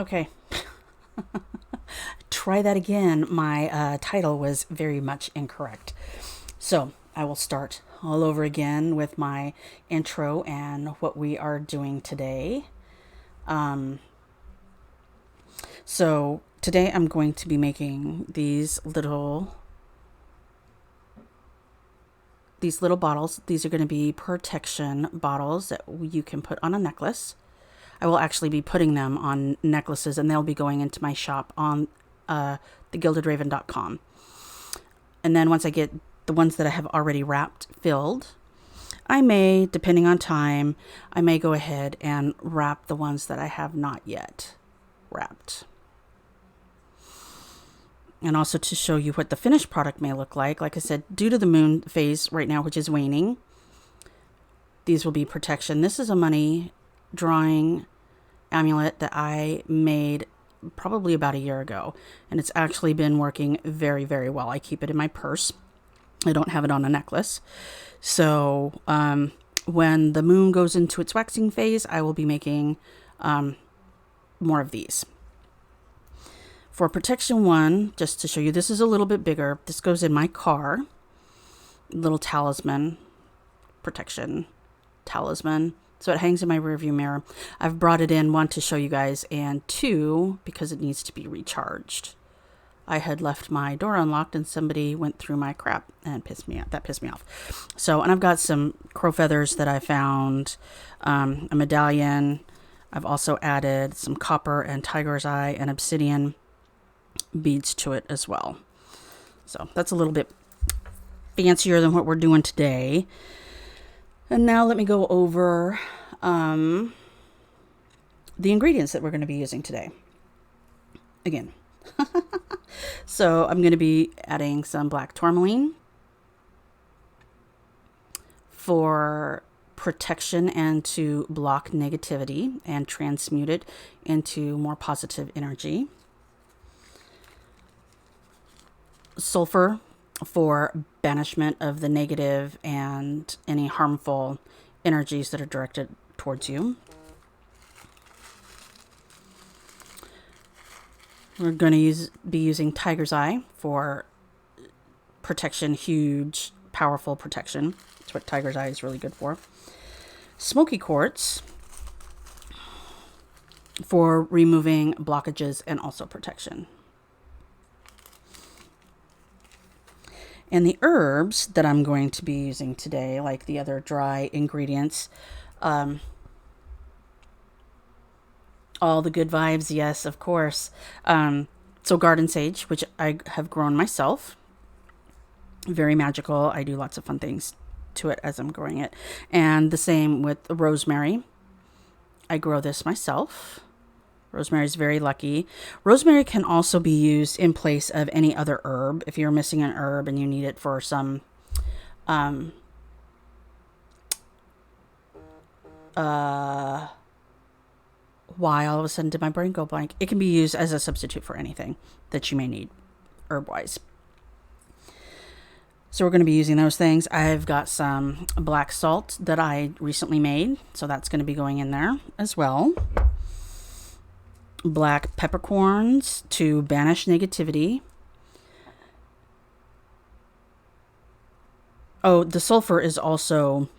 Okay. Try that again. My title was very much incorrect. So I will start all over again with my intro and what we are doing today. So today I'm going to be making these little bottles. These are going to be protection bottles that you can put on a necklace. I will actually be putting them on necklaces, and they'll be going into my shop on thegildedraven.com. And then once I get the ones that I have already wrapped filled, I may, depending on time, I may go ahead and wrap the ones that I have not yet wrapped. And also to show you what the finished product may look like I said, due to the moon phase right now, which is waning, these will be protection. This is a money drawing amulet that I made probably about a year ago, and it's actually been working very, very well. I keep it in my purse. I don't have it on a necklace. So when the moon goes into its waxing phase, I will be making more of these. For protection one, just to show you, this is a little bit bigger. This goes in my car. Little talisman, protection talisman. So it hangs in my rearview mirror. I've brought it in, one, to show you guys, and two, because it needs to be recharged. I had left my door unlocked and somebody went through my crap and pissed me off. That pissed me off. So, and I've got some crow feathers that I found, a medallion. I've also added some copper and tiger's eye and obsidian beads to it as well. So that's a little bit fancier than what we're doing today. And now let me go over the ingredients that we're going to be using today. Again. So I'm going to be adding some black tourmaline for protection and to block negativity and transmute it into more positive energy. Sulfur for banishment of the negative and any harmful energies that are directed towards you. We're going to be using tiger's eye for protection, huge, powerful protection. That's what tiger's eye is really good for. Smoky quartz for removing blockages and also protection. And the herbs that I'm going to be using today, like the other dry ingredients, all the good vibes, yes, of course. So garden sage, which I have grown myself, very magical. I do lots of fun things to it as I'm growing it. And the same with rosemary. I grow this myself. Rosemary is very lucky. Rosemary can also be used in place of any other herb. If you're missing an herb and you need it for some why all of a sudden did my brain go blank? It can be used as a substitute for anything that you may need herb-wise. So we're going to be using those things. I've got some black salt that I recently made, so that's going to be going in there as well. Black peppercorns to banish negativity. Oh, the sulfur is also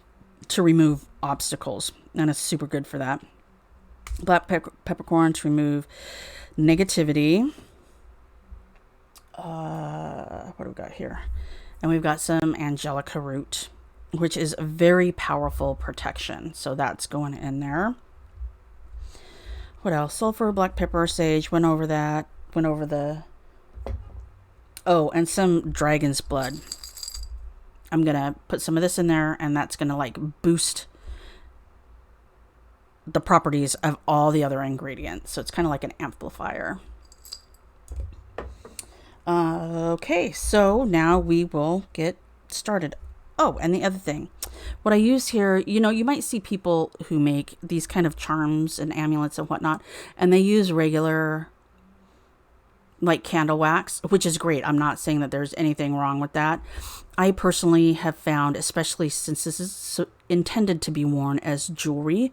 to remove obstacles, and it's super good for that. Black peppercorn to remove negativity. What do we got here? And we've got some Angelica Root, which is a very powerful protection. So that's going in there. What else? Sulfur, black pepper, sage. Went over that. Went over the... Oh, and some dragon's blood. I'm going to put some of this in there, and that's going to like boost the properties of all the other ingredients. So it's kind of like an amplifier. Okay, so now we will get started. Oh, and the other thing, what I use here, you might see people who make these kind of charms and amulets and whatnot, and they use regular like candle wax, which is great. I'm not saying that there's anything wrong with that. I personally have found, especially since this is intended to be worn as jewelry,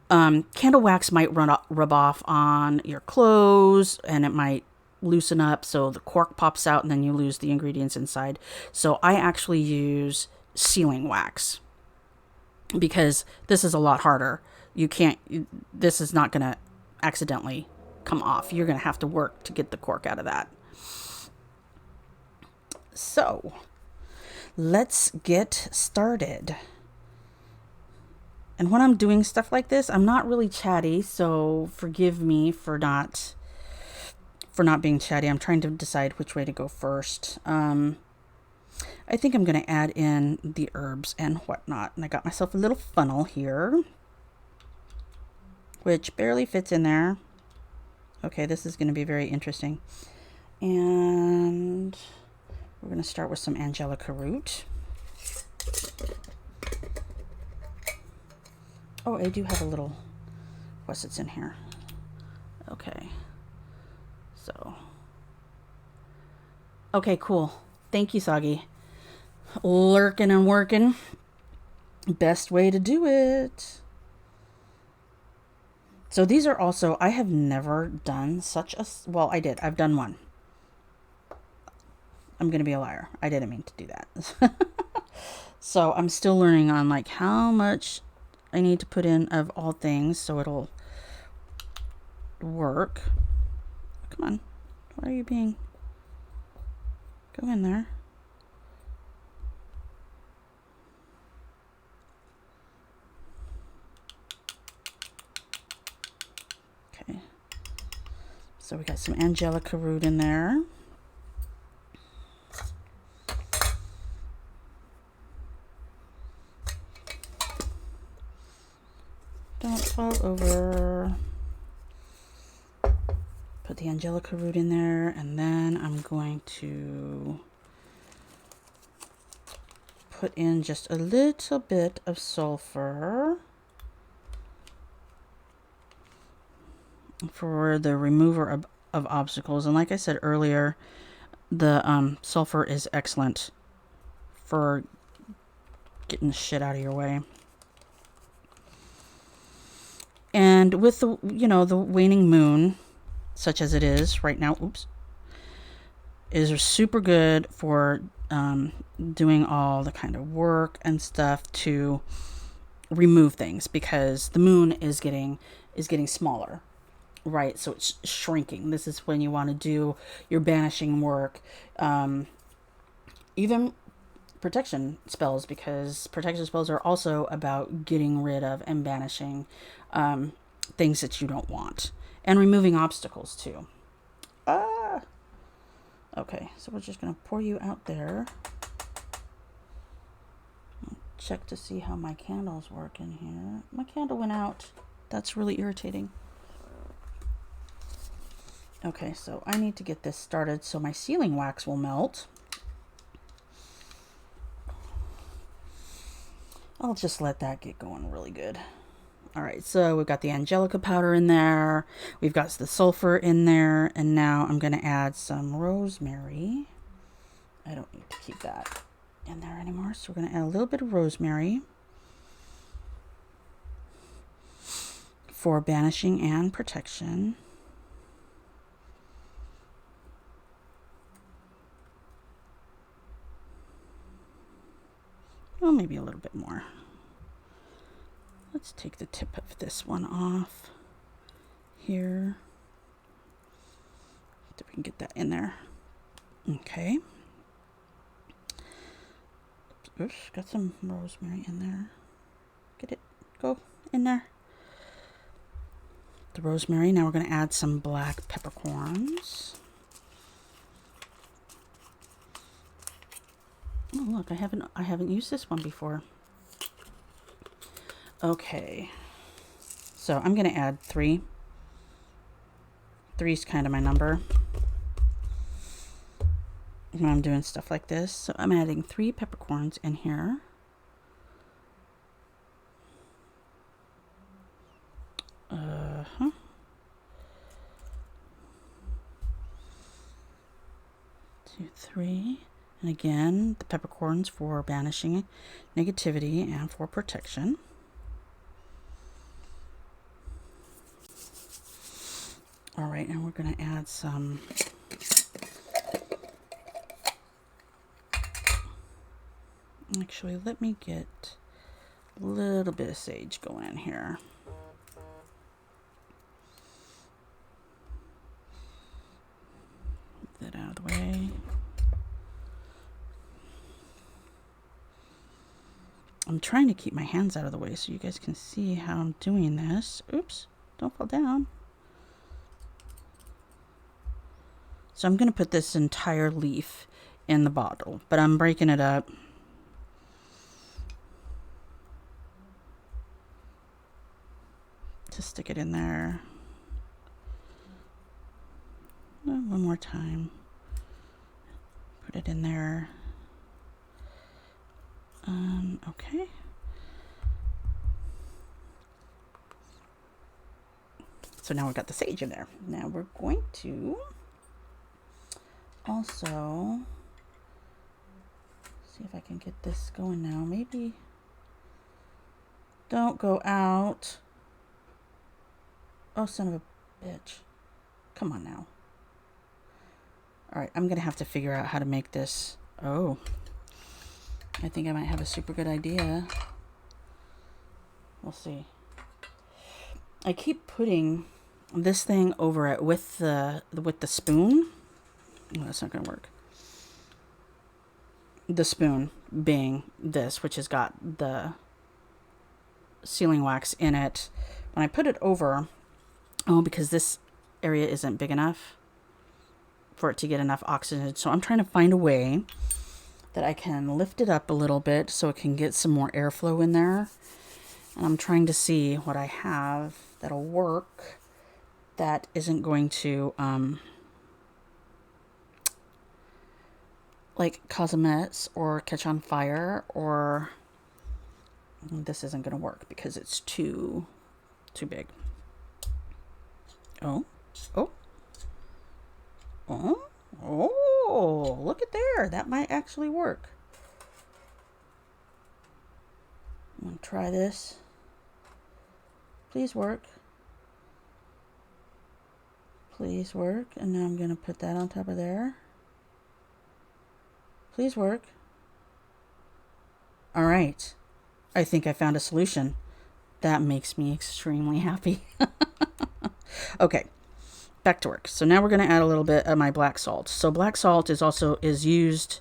Candle wax might rub off on your clothes, and it might loosen up so the cork pops out and then you lose the ingredients inside. So I actually use sealing wax because this is a lot harder. This is not going to accidentally come off. You're going to have to work to get the cork out of that. So let's get started. And when I'm doing stuff like this, I'm not really chatty, so forgive me for not being chatty. I'm trying to decide which way to go first. I think I'm going to add in the herbs and whatnot. And I got myself a little funnel here, which barely fits in there. Okay, this is going to be very interesting. And we're going to start with some Angelica Root. Oh, I do have a little what's in here. Okay. So. Okay, cool. Thank you, Soggy. Lurking and working. Best way to do it. So these are also, I have never done such a, well, I did. I've done one. I'm going to be a liar. I didn't mean to do that. So I'm still learning on like how much I need to put in of all things so it'll work. Come on. Why are you being... Go in there. Okay. So we got some Angelica Root in there. Don't fall over. Put the Angelica Root in there, and then I'm going to put in just a little bit of sulfur for the remover of obstacles. And like I said earlier, the sulfur is excellent for getting shit out of your way. And with the, the waning moon, such as it is right now, is super good for doing all the kind of work and stuff to remove things, because the moon is getting smaller, right? So it's shrinking. This is when you want to do your banishing work, even protection spells, because protection spells are also about getting rid of and banishing things that you don't want, and removing obstacles too. Okay, so we're just going to pour you out there. Check to see how my candles work in here. My candle went out. That's really irritating. Okay, so I need to get this started so my sealing wax will melt. I'll just let that get going really good. All right, so we've got the Angelica powder in there. We've got the sulfur in there. And now I'm going to add some rosemary. I don't need to keep that in there anymore. So we're going to add a little bit of rosemary for banishing and protection. Well, maybe a little bit more. Let's take the tip of this one off here. So we can get that in there. Okay. Oops, got some rosemary in there. Get it. Go in there. The rosemary. Now we're going to add some black peppercorns. Oh, look, I haven't used this one before. Okay, so I'm going to add 3. 3 is kind of my number when I'm doing stuff like this. So I'm adding 3 peppercorns in here. Uh-huh. 2, 3. And again, the peppercorns for banishing negativity and for protection. All right, and we're going to add some actually, let me get a little bit of sage going in here. Get that out of the way. I'm trying to keep my hands out of the way so you guys can see how I'm doing this. Oops, don't fall down. So I'm going to put this entire leaf in the bottle, but I'm breaking it up. To stick it in there. One more time. Put it in there. Okay. So now we've got the sage in there. Now we're going to also see if I can get this going now. Maybe don't go out. Oh, son of a bitch. Come on now. All right, I'm going to have to figure out how to make this. Oh, I think I might have a super good idea. We'll see. I keep putting this thing over it with the spoon. Oh, that's not going to work. The spoon being this, which has got the sealing wax in it. When I put it over, because this area isn't big enough for it to get enough oxygen. So I'm trying to find a way that I can lift it up a little bit so it can get some more airflow in there. And I'm trying to see what I have that'll work that isn't going to like cause a mess or catch on fire, or this isn't going to work because it's too big. Oh, look at there. That might actually work. I'm going to try this. Please work. Please work. And now I'm going to put that on top of there. Please work. All right. I think I found a solution. That makes me extremely happy. Okay, back to work. So now we're going to add a little bit of my black salt. So black salt is used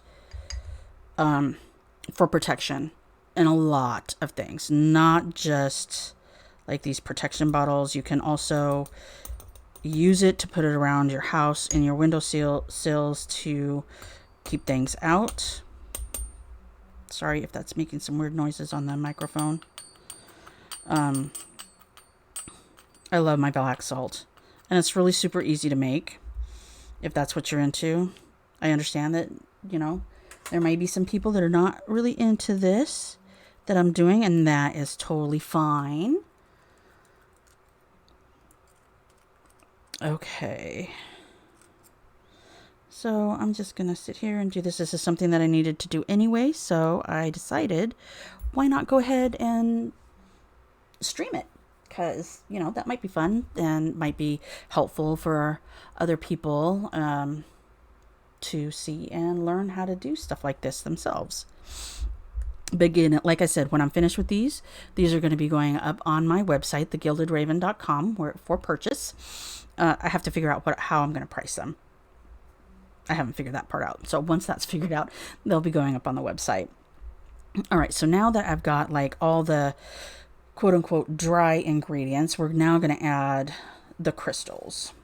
for protection in a lot of things, not just like these protection bottles. You can also use it to put it around your house and your window sills to keep things out. Sorry if that's making some weird noises on the microphone. I love my black salt, and it's really super easy to make if that's what you're into. I understand that, there may be some people that are not really into this that I'm doing, and that is totally fine. Okay. So I'm just going to sit here and do this. This is something that I needed to do anyway, so I decided, why not go ahead and stream it? Because, that might be fun and might be helpful for other people to see and learn how to do stuff like this themselves. Begin, like I said, when I'm finished with these are going to be going up on my website, thegildedraven.com, for purchase. I have to figure out how I'm going to price them. I haven't figured that part out. So once that's figured out, they'll be going up on the website. All right. So now that I've got like all the quote unquote dry ingredients, we're now going to add the crystals.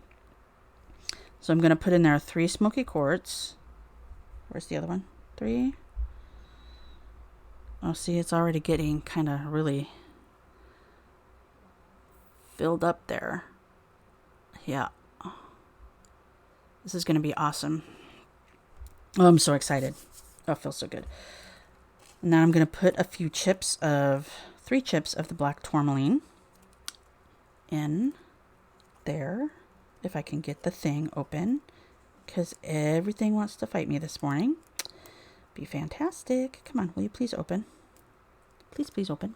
So I'm going to put in there 3 smoky quartz. Where's the other one? 3. Oh, see, it's already getting kind of really filled up there. Yeah. This is going to be awesome. Oh, I'm so excited. Oh, it feels so good. Now I'm going to put 3 chips of the black tourmaline in there. If I can get the thing open, because everything wants to fight me this morning. Be fantastic. Come on, will you please open? Please open.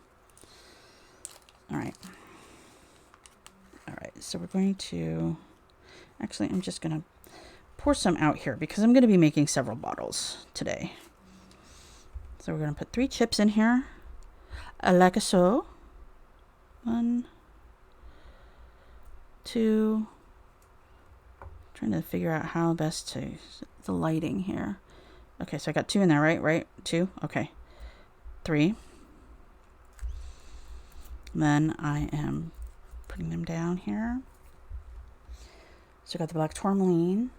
All right. So we're going to Actually, I'm just going to pour some out here because I'm going to be making several bottles today. So we're going to put 3 chips in here, like so. 1, 2. Trying to figure out how best to the lighting here. Okay, so I got 2 in there, right? 2. Okay, 3. And then I am putting them down here. So I got the black tourmaline.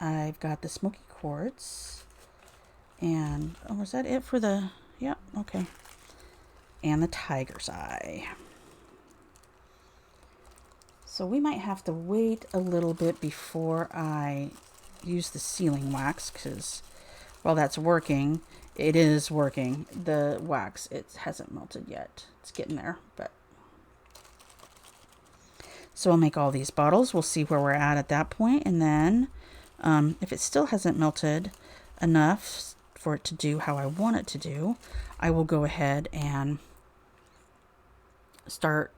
I've got the smoky quartz. And, oh, was that it for the, yeah, okay. And the tiger's eye. So we might have to wait a little bit before I use the sealing wax, because while that's working, it is working. The wax, it hasn't melted yet. It's getting there, but. So I'll make all these bottles. We'll see where we're at that point. And then if it still hasn't melted enough for it to do how I want it to do, I will go ahead and start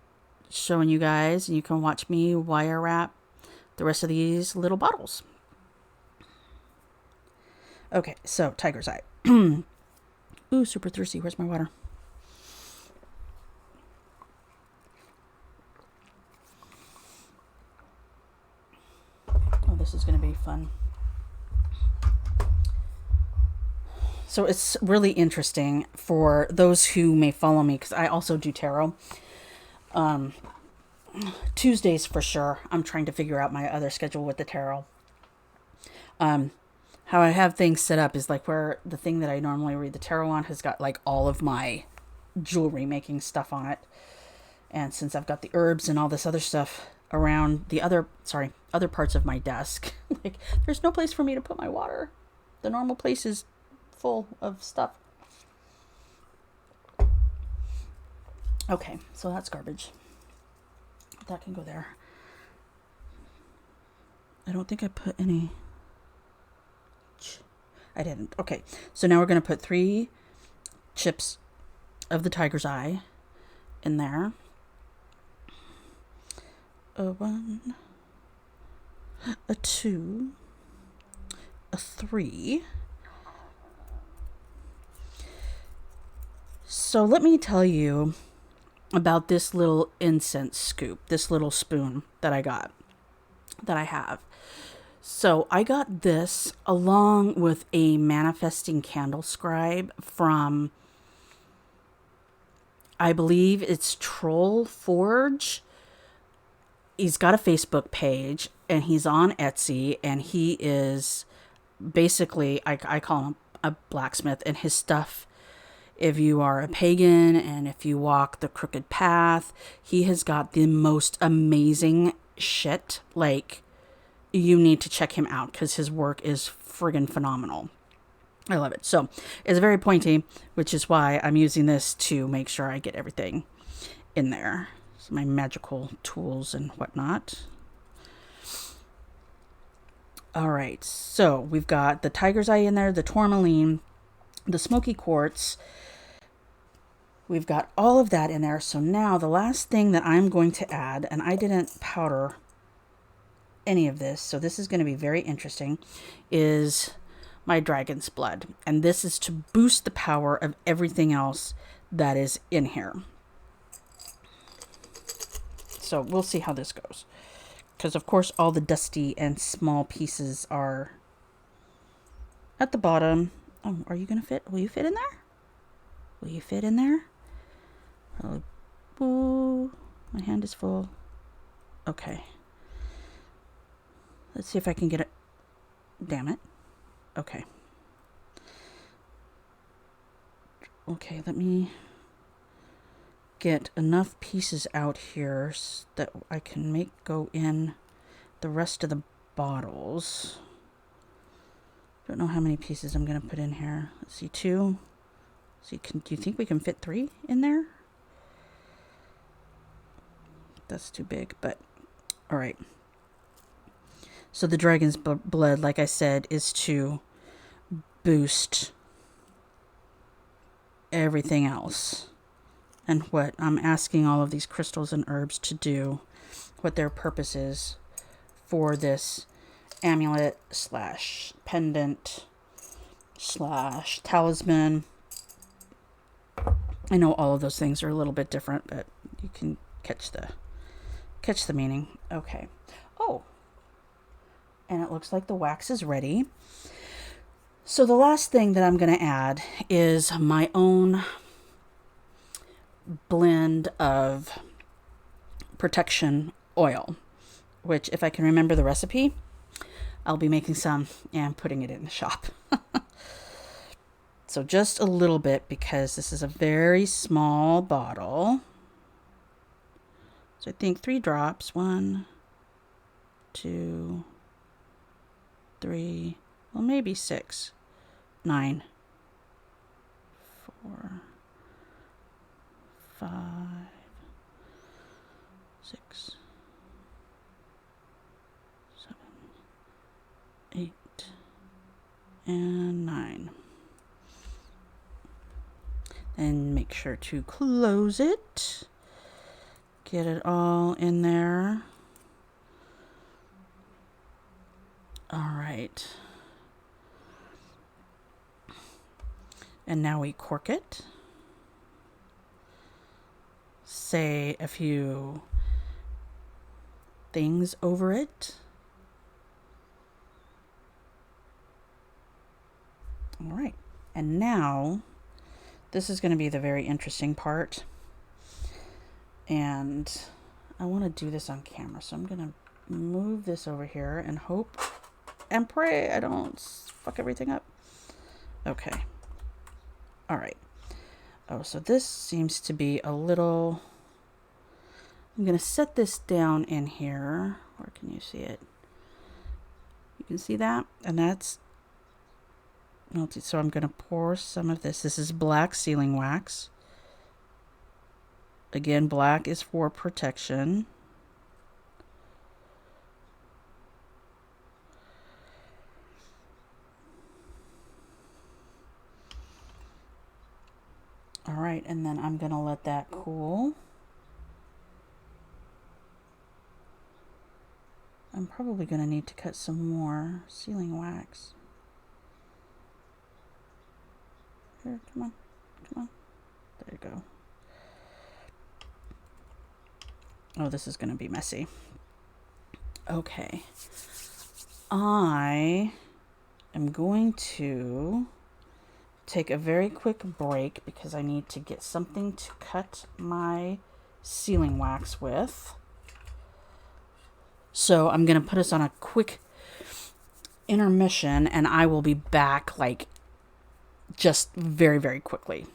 showing you guys, and you can watch me wire wrap the rest of these little bottles. Okay, so tiger's eye. Ooh, super thirsty. Where's my water? Oh, this is going to be fun. So it's really interesting for those who may follow me, because I also do tarot. Tuesdays for sure. I'm trying to figure out my other schedule with the tarot. How I have things set up is like where the thing that I normally read the tarot on has got like all of my jewelry making stuff on it. And since I've got the herbs and all this other stuff around the other parts of my desk, like there's no place for me to put my water. The normal place is full of stuff. Okay, so that's garbage. That can go there. I don't think I put any. I didn't. Okay, so now we're going to put 3 chips of the tiger's eye in there. A 1, a 2, a 3. So let me tell you about this little incense scoop, this little spoon that I have. So I got this along with a manifesting candle scribe from, I believe it's Troll Forge. He's got a Facebook page and he's on Etsy, and he is basically, I call him a blacksmith, and his stuff, if you are a pagan and if you walk the crooked path, he has got the most amazing shit. Like, you need to check him out because his work is friggin' phenomenal. I love it. So it's very pointy, which is why I'm using this to make sure I get everything in there. So my magical tools and whatnot. All right. So we've got the tiger's eye in there, the tourmaline, the smoky quartz. We've got all of that in there. So now the last thing that I'm going to add, and I didn't powder any of this, so this is going to be very interesting, is my dragon's blood. And this is to boost the power of everything else that is in here. So we'll see how this goes. Because of course all the dusty and small pieces are at the bottom. Oh, are you going to fit? Will you fit in there? Will you fit in there? Oh, boo. My hand is full. Okay. Let's see if I can get it. Damn it. Okay. Okay, let me get enough pieces out here so that I can make go in the rest of the bottles. Don't know how many pieces I'm going to put in here. Let's see, 2. See, do you think we can fit 3 in there? That's too big, but all right. So the dragon's blood, like I said, is to boost everything else. And what I'm asking all of these crystals and herbs to do, what their purpose is for this amulet slash pendant slash talisman. I know all of those things are a little bit different, but you can catch the meaning. Okay. Oh, and it looks like the wax is ready. So the last thing that I'm going to add is my own blend of protection oil, which, if I can remember the recipe, I'll be making some and putting it in the shop. So just a little bit, because this is a very small bottle. So I think 3 drops. 1, 2, 3, well, maybe 6, 9, 4, 5, 6, 7, 8, and 9. And make sure to close it. Get it all in there. All right. And now we cork it. Say a few things over it. All right. And now this is going to be the very interesting part. And I want to do this on camera. So I'm going to move this over here and hope and pray I don't fuck everything up. Okay. All right. Oh, so this seems to be a little... I'm going to set this down in here. Where can you see it? You can see that? And that's... So I'm going to pour some of this. This is black sealing wax. Again, black is for protection. All right, and then I'm going to let that cool. I'm probably going to need to cut some more sealing wax. Here, come on, come on. There you go. Oh, this is going to be messy. Okay. I am going to take a very quick break because I need to get something to cut my sealing wax with. So I'm going to put us on a quick intermission, and I will be back like just very, very quickly.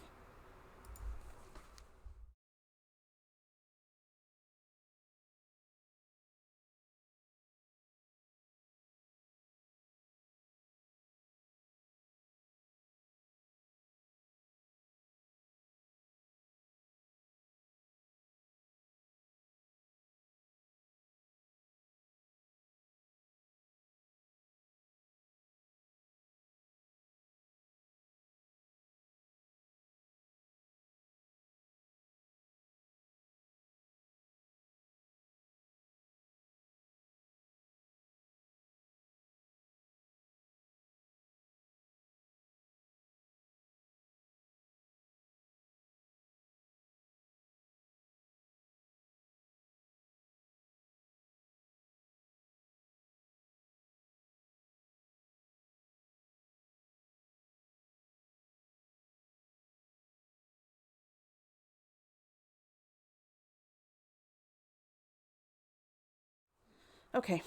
Okay,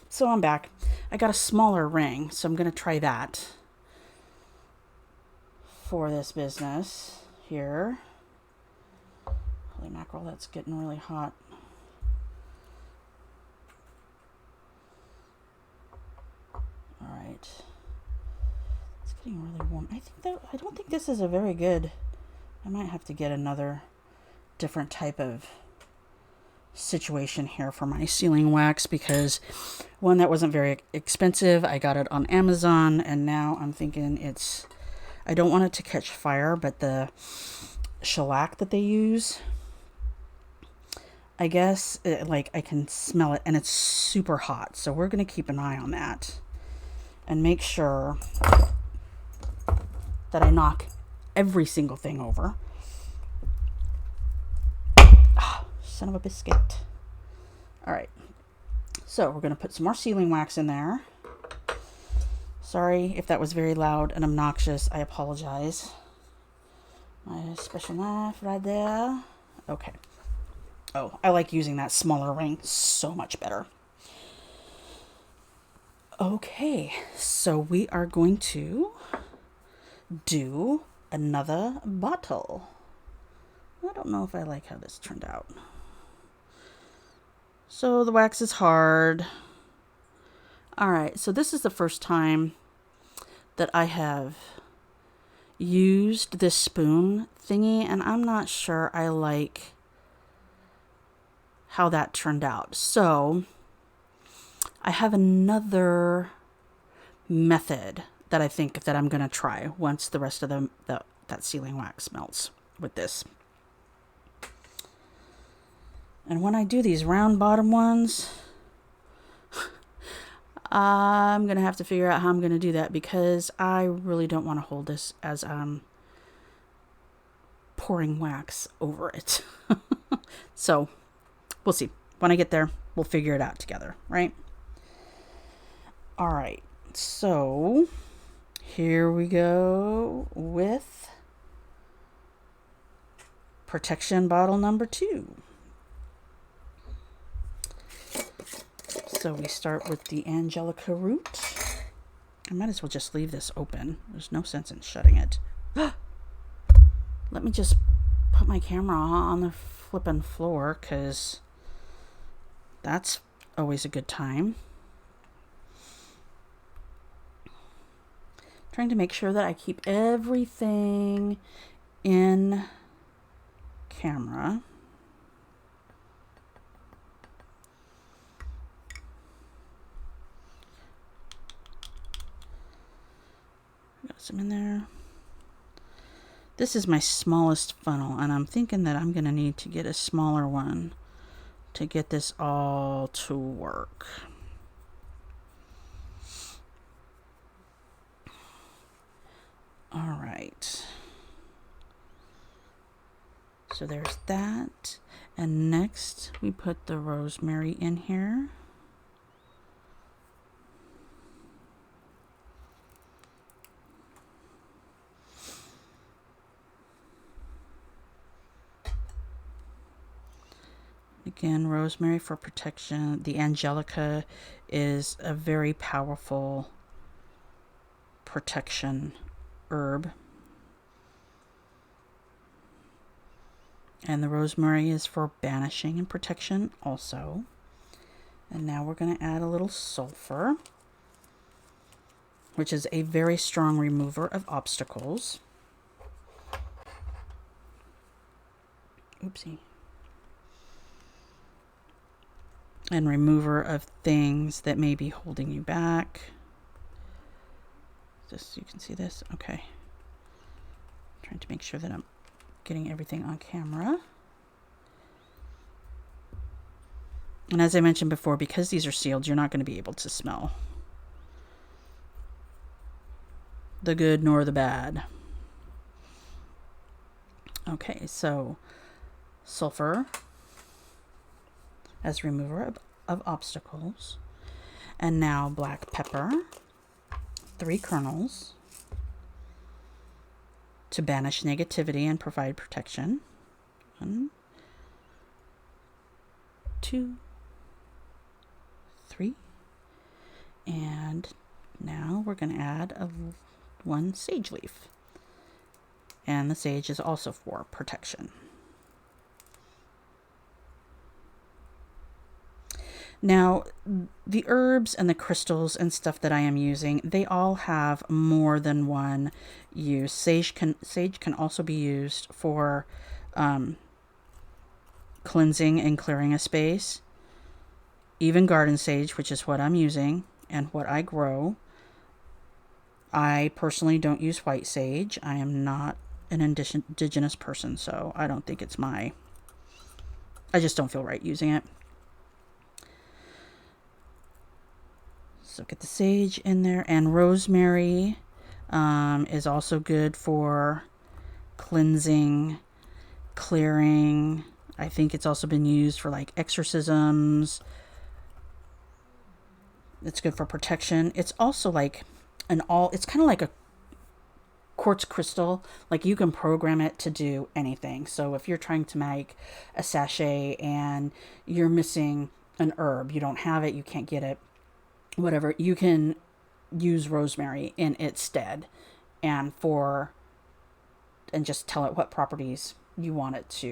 so I'm back. I got a smaller ring, so I'm going to try that for this business here. Holy mackerel, that's getting really hot. All right. It's getting really warm. I don't think this is a very good... I might have to get another different type of situation here for my sealing wax, because one that wasn't very expensive, I got it on Amazon, and now I'm thinking I don't want it to catch fire, but the shellac that they use, I guess like I can smell it, and it's super hot. So we're going to keep an eye on that and make sure that I knock every single thing over. Oh, son of a biscuit. All right. So we're going to put some more sealing wax in there. Sorry if that was very loud and obnoxious. I apologize. My special knife right there. Okay. Oh, I like using that smaller ring so much better. Okay, so we are going to do another bottle. I don't know if I like how this turned out. So the wax is hard. All right, so this is the first time that I have used this spoon thingy, and I'm not sure I like how that turned out. So I have another method that I think that I'm going to try once the rest of that sealing wax melts with this. And when I do these round bottom ones, I'm going to have to figure out how I'm going to do that, because I really don't want to hold this as pouring wax over it. So we'll see. When I get there, we'll figure it out together, right? All right. So here we go with protection bottle number 2. So we start with the Angelica Root. I might as well just leave this open. There's no sense in shutting it. Let me just put my camera on the flippin' floor, because that's always a good time. Trying to make sure that I keep everything in camera. Got some in there. This is my smallest funnel, and I'm thinking that I'm going to need to get a smaller one to get this all to work. All right. So there's that. And next we put the rosemary in here. Again, rosemary for protection. The Angelica is a very powerful protection herb. And the rosemary is for banishing and protection also. And now we're going to add a little sulfur, which is a very strong remover of obstacles. Oopsie. And remover of things that may be holding you back. Just so you can see this. Okay. Trying to make sure that I'm getting everything on camera. And as I mentioned before, because these are sealed, you're not going to be able to smell the good nor the bad. Okay, so sulfur as remover of obstacles. And now black pepper, 3 kernels, to banish negativity and provide protection. 1, 2, 3. And now we're going to add 1 sage leaf. And the sage is also for protection. Now, the herbs and the crystals and stuff that I am using, they all have more than one use. Sage can also be used for cleansing and clearing a space. Even garden sage, which is what I'm using and what I grow. I personally don't use white sage. I am not an indigenous person, so I don't think it's my I just don't feel right using it. So get the sage in there, and rosemary is also good for cleansing, clearing. I think it's also been used for like exorcisms. It's good for protection. It's also like it's kind of like a quartz crystal. Like you can program it to do anything. So if you're trying to make a sachet and you're missing an herb, you don't have it, you can't get it, whatever, you can use rosemary in its stead and just tell it what properties you want it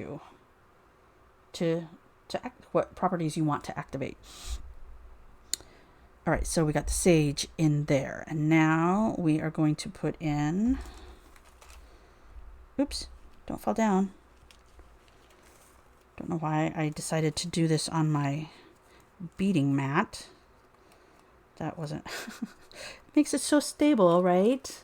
what properties you want to activate. All right, so we got the sage in there, and now we are going to put in, oops, don't fall down. Don't know why I decided to do this on my beading mat. That wasn't, makes it so stable, right?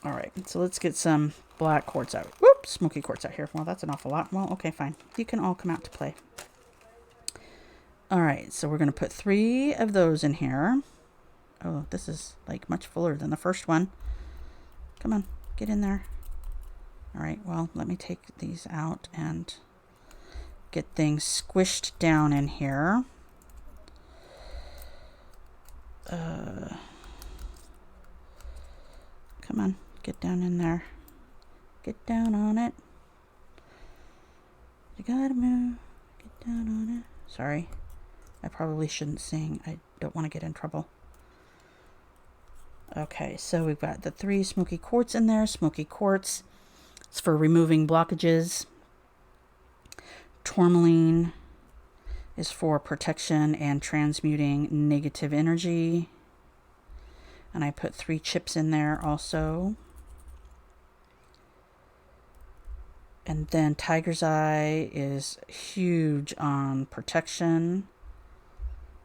All right, so let's get some black quartz out. Whoops, smoky quartz out here. Well, that's an awful lot. Well, okay, fine. You can all come out to play. All right, so we're going to put 3 of those in here. Oh, this is like much fuller than the first one. Come on, get in there. All right, well, let me take these out and get things squished down in here. Come on, get down in there. Get down on it. You gotta move. Get down on it. Sorry. I probably shouldn't sing. I don't want to get in trouble. Okay, so we've got the 3 smoky quartz in there. Smoky quartz, it's for removing blockages. Tourmaline is for protection and transmuting negative energy. And I put 3 chips in there also. And then tiger's eye is huge on protection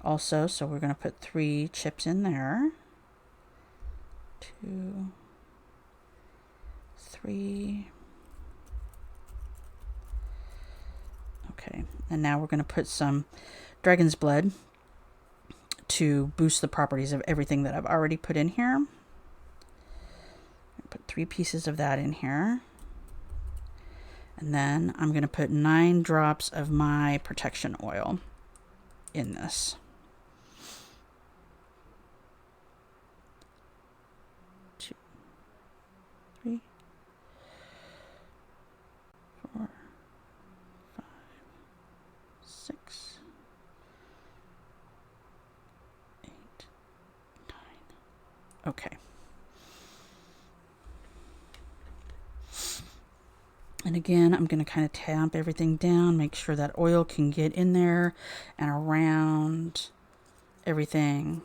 also, so we're going to put 3 chips in there. 2, 3. Okay, and now we're going to put some dragon's blood to boost the properties of everything that I've already put in here. Put 3 pieces of that in here. And then I'm going to put 9 drops of my protection oil in this. 2, 3, 4, 5, 6, 8, 9. Okay. And again, I'm going to kind of tamp everything down, make sure that oil can get in there and around everything.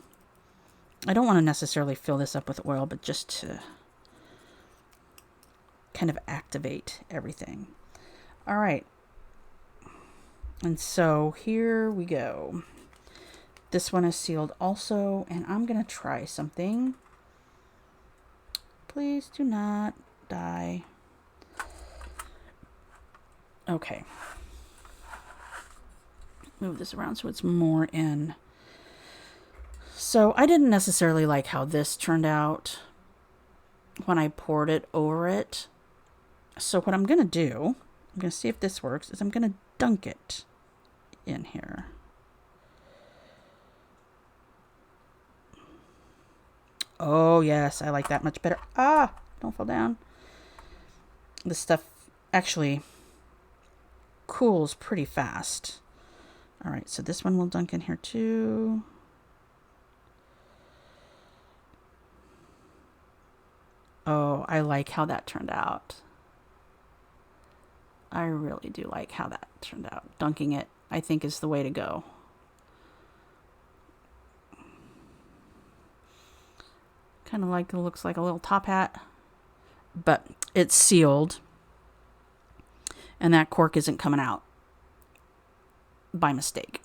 I don't want to necessarily fill this up with oil, but just to kind of activate everything. All right. And so here we go. This one is sealed also, and I'm going to try something. Please do not die. Okay. Move this around so it's more in. So I didn't necessarily like how this turned out when I poured it over it. So what I'm going to do, I'm going to see if this works, is I'm going to dunk it in here. Oh, yes, I like that much better. Ah, don't fall down. This stuff actually cools pretty fast. All right, so this one will dunk in here too. Oh, I like how that turned out. I really do like how that turned out. Dunking it, I think, is the way to go. Kind of like, it looks like a little top hat, but it's sealed. And that cork isn't coming out by mistake.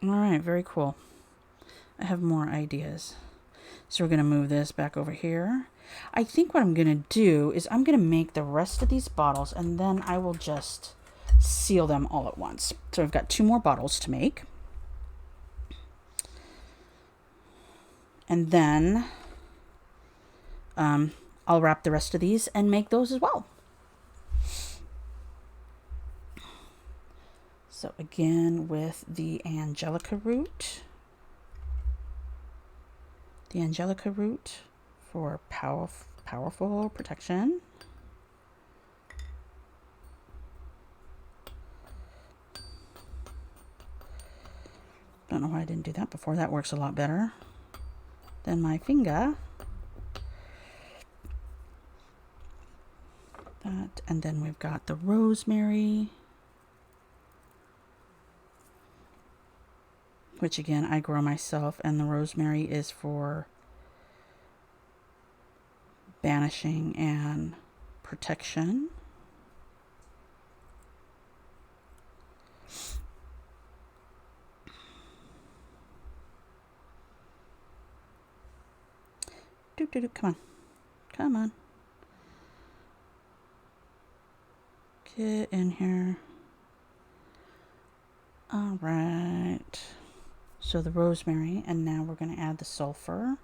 All right, very cool. I have more ideas. So we're going to move this back over here. I think what I'm going to do is I'm going to make the rest of these bottles, and then I will just seal them all at once. So I've got 2 more bottles to make. And then I'll wrap the rest of these and make those as well. So again, with the Angelica Root. The Angelica Root for powerful protection. Don't know why I didn't do that before. That works a lot better than my finger. That, and then we've got the Rosemary, which again I grow myself, and the Rosemary is for banishing and protection. Come on. Come on. Get in here. All right. So the Rosemary, and now we're going to add the Sulfur,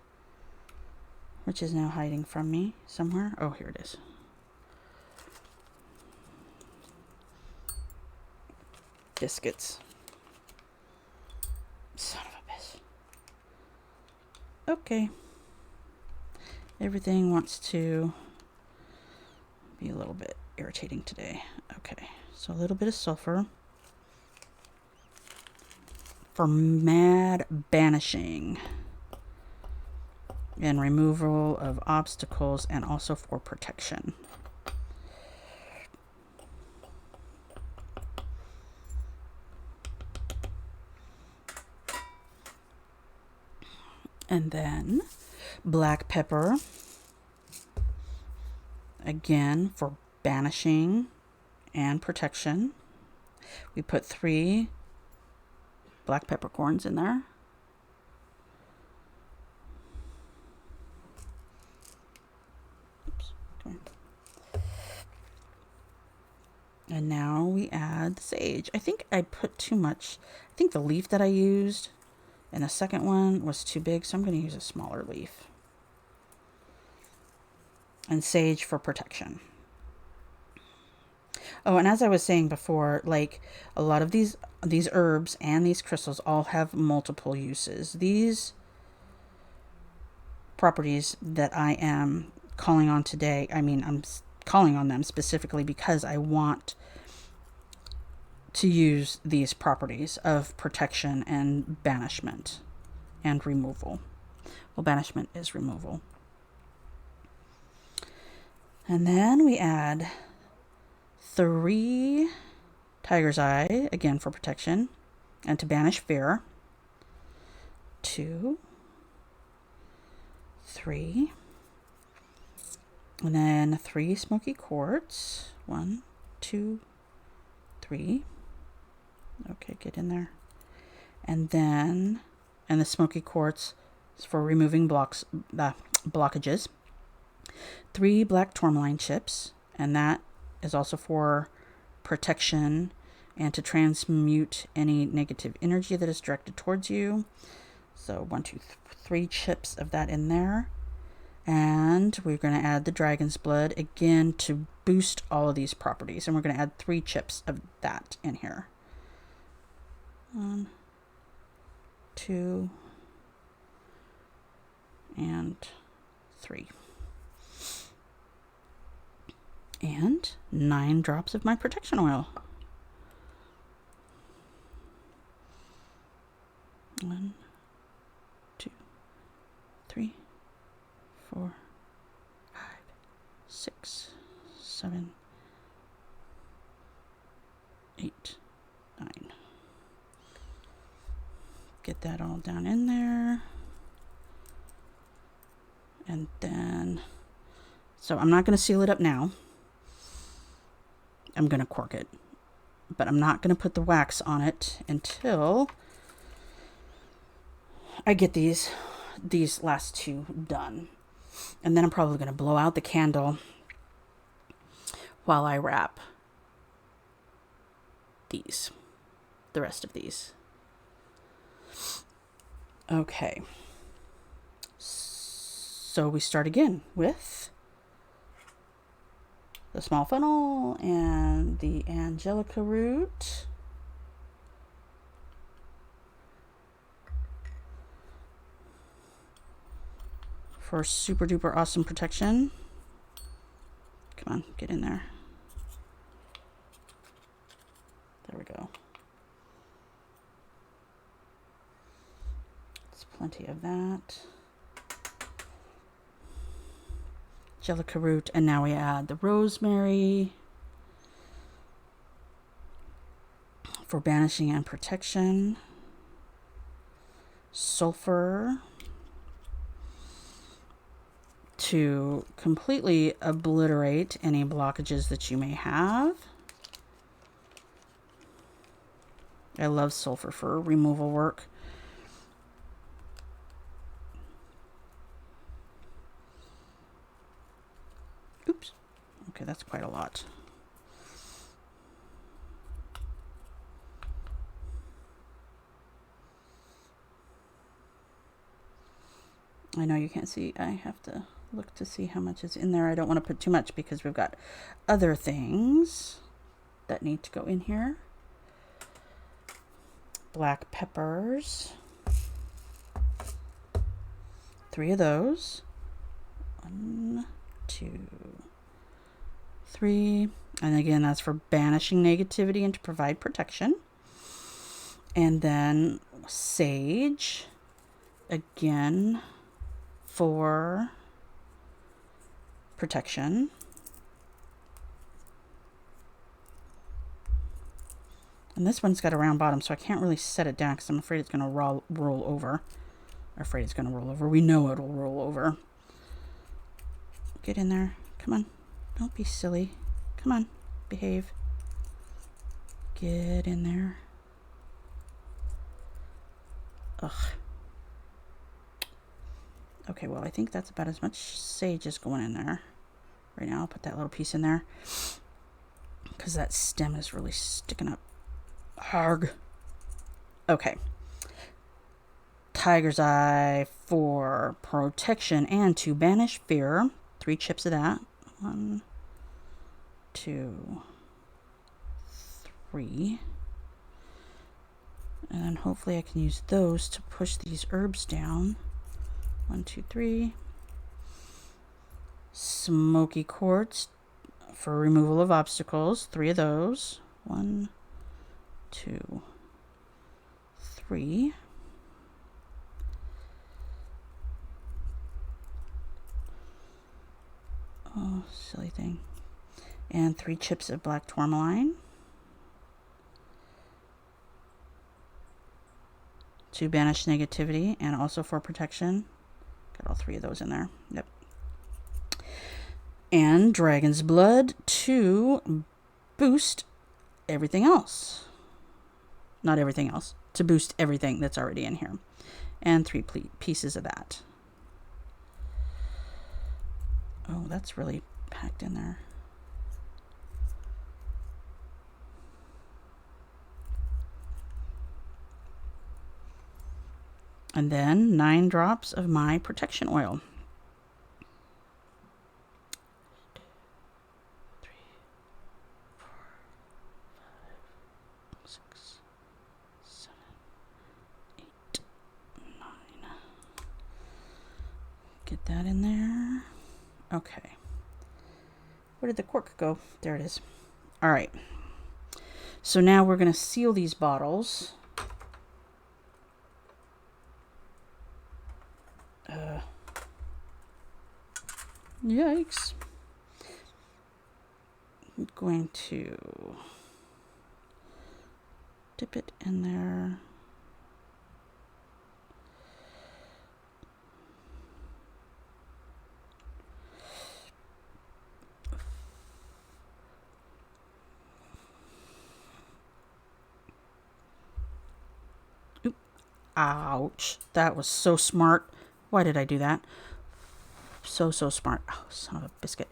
which is now hiding from me somewhere. Oh, here it is. Biscuits. Son of a bitch. Okay. Everything wants to be a little bit irritating today. Okay, so a little bit of Sulfur for mad banishing and removal of obstacles, and also for protection. And then black pepper, again for banishing and protection. We put 3 black peppercorns in there. Oops, come here. And now we add the sage. I think I put too much. I think the leaf that I used and the second one was too big, so I'm going to use a smaller leaf. And sage for protection. Oh, and as I was saying before, like a lot of these herbs and these crystals all have multiple uses. These properties that I am calling on today, I mean, I'm calling on them specifically because I want to use these properties of protection and banishment and removal. Well, banishment is removal. And then we add 3 tiger's eye, again for protection and to banish fear. 2, 3, and then 3 smoky quartz. 1, 2, 3. Okay, get in there. And then, and the smoky quartz is for removing blockages. 3 black tourmaline chips, and that is also for protection and to transmute any negative energy that is directed towards you. So 1, 2, 3 chips of that in there. And we're going to add the dragon's blood again to boost all of these properties. And we're going to add 3 chips of that in here. 1, 2, and 3. And 9 drops of my protection oil. 1, 2, 3, 4, 5, 6, 7, 8, 9. Get that all down in there. And then, so I'm not going to seal it up now. I'm going to cork it, but I'm not going to put the wax on it until I get these last 2 done. And then I'm probably going to blow out the candle while I wrap these, the rest of these. Okay. So we start again with the small funnel and the Angelica Root. For super duper awesome protection. Come on, get in there. There we go. There's plenty of that. Angelica Root, and now we add the Rosemary for banishing and protection. Sulfur to completely obliterate any blockages that you may have. I love sulfur for removal work. Oops. Okay, that's quite a lot. I know you can't see. I have to look to see how much is in there. I don't want to put too much because we've got other things that need to go in here. Black peppers. 3 of those. 1, 2, 3. And again, that's for banishing negativity and to provide protection. And then sage. Again, for protection. And this one's got a round bottom, so I can't really set it down because I'm afraid it's going to roll over. We know it'll roll over. Get in there. Come on. Don't be silly. Come on. Behave. Get in there. Ugh. Okay, well, I think that's about as much sage as going in there. Right now, I'll put that little piece in there because that stem is really sticking up. Harg. Okay. Tiger's Eye for protection and to banish fear. 3 chips of that. 1, 2, 3. And then hopefully I can use those to push these herbs down. 1, 2, 3. Smoky quartz for removal of obstacles. 3 of those. 1, 2, 3. Oh, silly thing. And 3 chips of black tourmaline to banish negativity and also for protection. Got all 3 of those in there. Yep. And dragon's blood to boost everything else. Not everything else. To boost everything that's already in here. And 3 pieces of that. Oh, that's really packed in there. And then 9 drops of my protection oil. 3, 4, 5, 6, 7, 8, 9. Get that in there. Okay. Where did the cork go? There it is. All right. So now we're going to seal these bottles. Yikes. I'm going to dip it in there. Ouch. That was so smart. Why did I do that? So smart. Oh, son of a biscuit.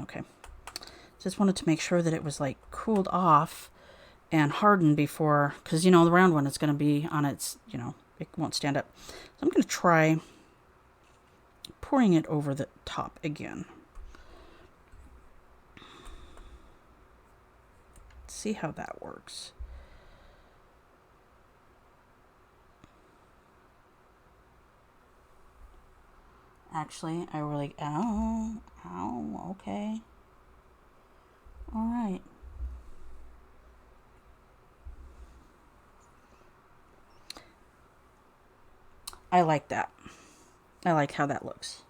Okay. Just wanted to make sure that it was like cooled off and hardened before, because you know the round one is going to be on its, you know, it won't stand up. So I'm going to try pouring it over the top again. See how that works. Actually, I really, ow, okay. All right. I like that. I like how that looks.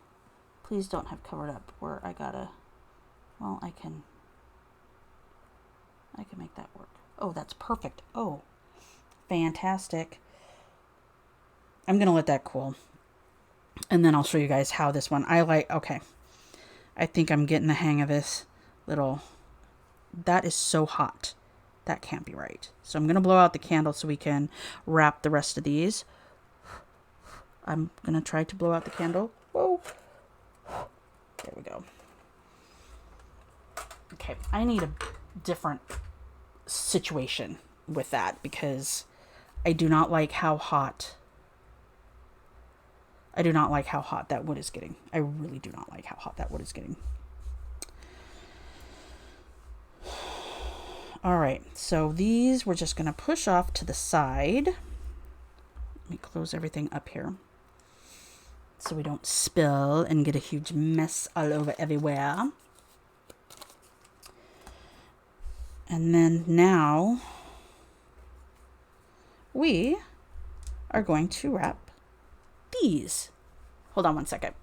Please don't have covered up where I gotta, well, I can make that work. Oh, that's perfect. Oh, fantastic. I'm gonna let that cool. And then I'll show you guys how this one, okay. I think I'm getting the hang of this little, that is so hot. That can't be right. So I'm gonna blow out the candle so we can wrap the rest of these. I'm gonna try to blow out the candle. Whoa. There we go. Okay, I need a different situation with that because I do not like how hot that wood is getting. I really do not like how hot that wood is getting. All right, so these we're just gonna push off to the side. Let me close everything up here so we don't spill and get a huge mess all over everywhere. And then now we are going to wrap these. Hold on one second.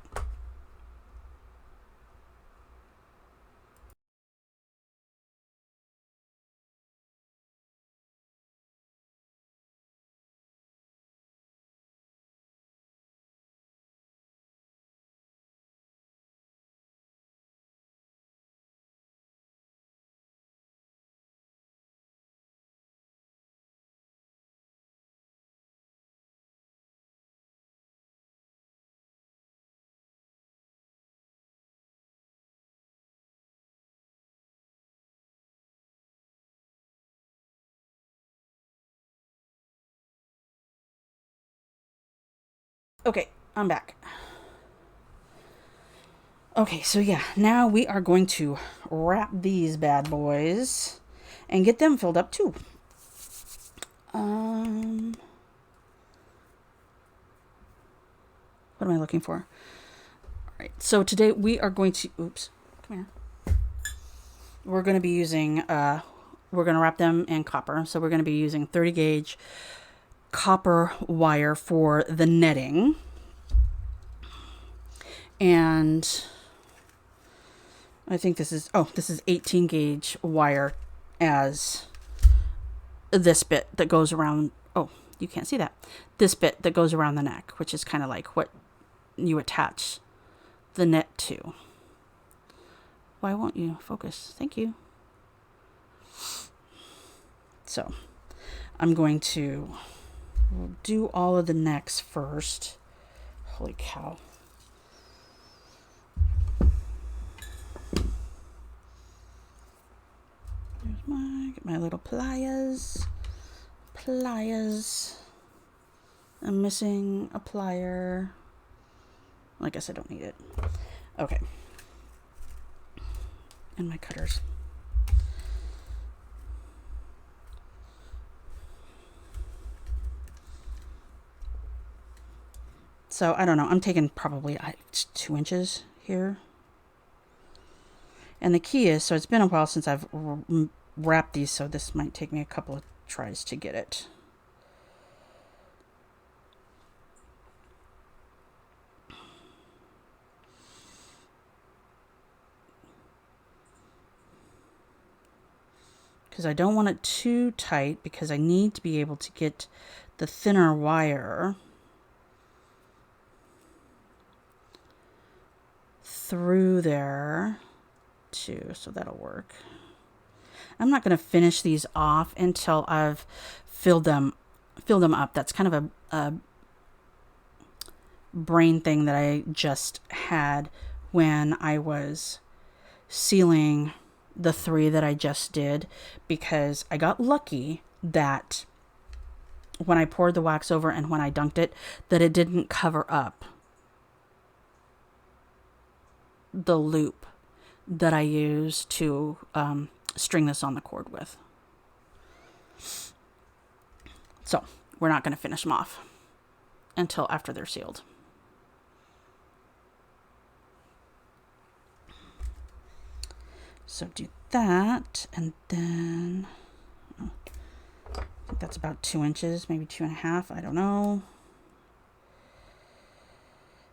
Okay, I'm back. Okay, so yeah, now we are going to wrap these bad boys and get them filled up too. What am I looking for? All right, so today we are going to, oops, come here. We're going to be using, we're going to wrap them in copper. So we're going to be using 30 gauge copper wire for the netting. And I think this is 18 gauge wire as this bit that goes around, oh, you can't see that. This bit that goes around the neck, which is kind of like what you attach the net to. Why won't you focus? Thank you. So I'm going to do all of the necks first. Holy cow. Get my little pliers. I'm missing a plier. I guess I don't need it. Okay. And my cutters. So I don't know. I'm taking probably 2 inches here. And the key is, so it's been a while since I've wrapped these, so this might take me a couple of tries to get it. Because I don't want it too tight, because I need to be able to get the thinner wire through there too, so that'll work. I'm not going to finish these off until I've filled them fill them up. That's kind of a brain thing that I just had when I was sealing the 3 that I just did, because I got lucky that when I poured the wax over and when I dunked it, that it didn't cover up the loop that I used to string this on the cord with. So we're not going to finish them off until after they're sealed. So do that, and then I think that's about 2 inches, maybe 2.5, I don't know.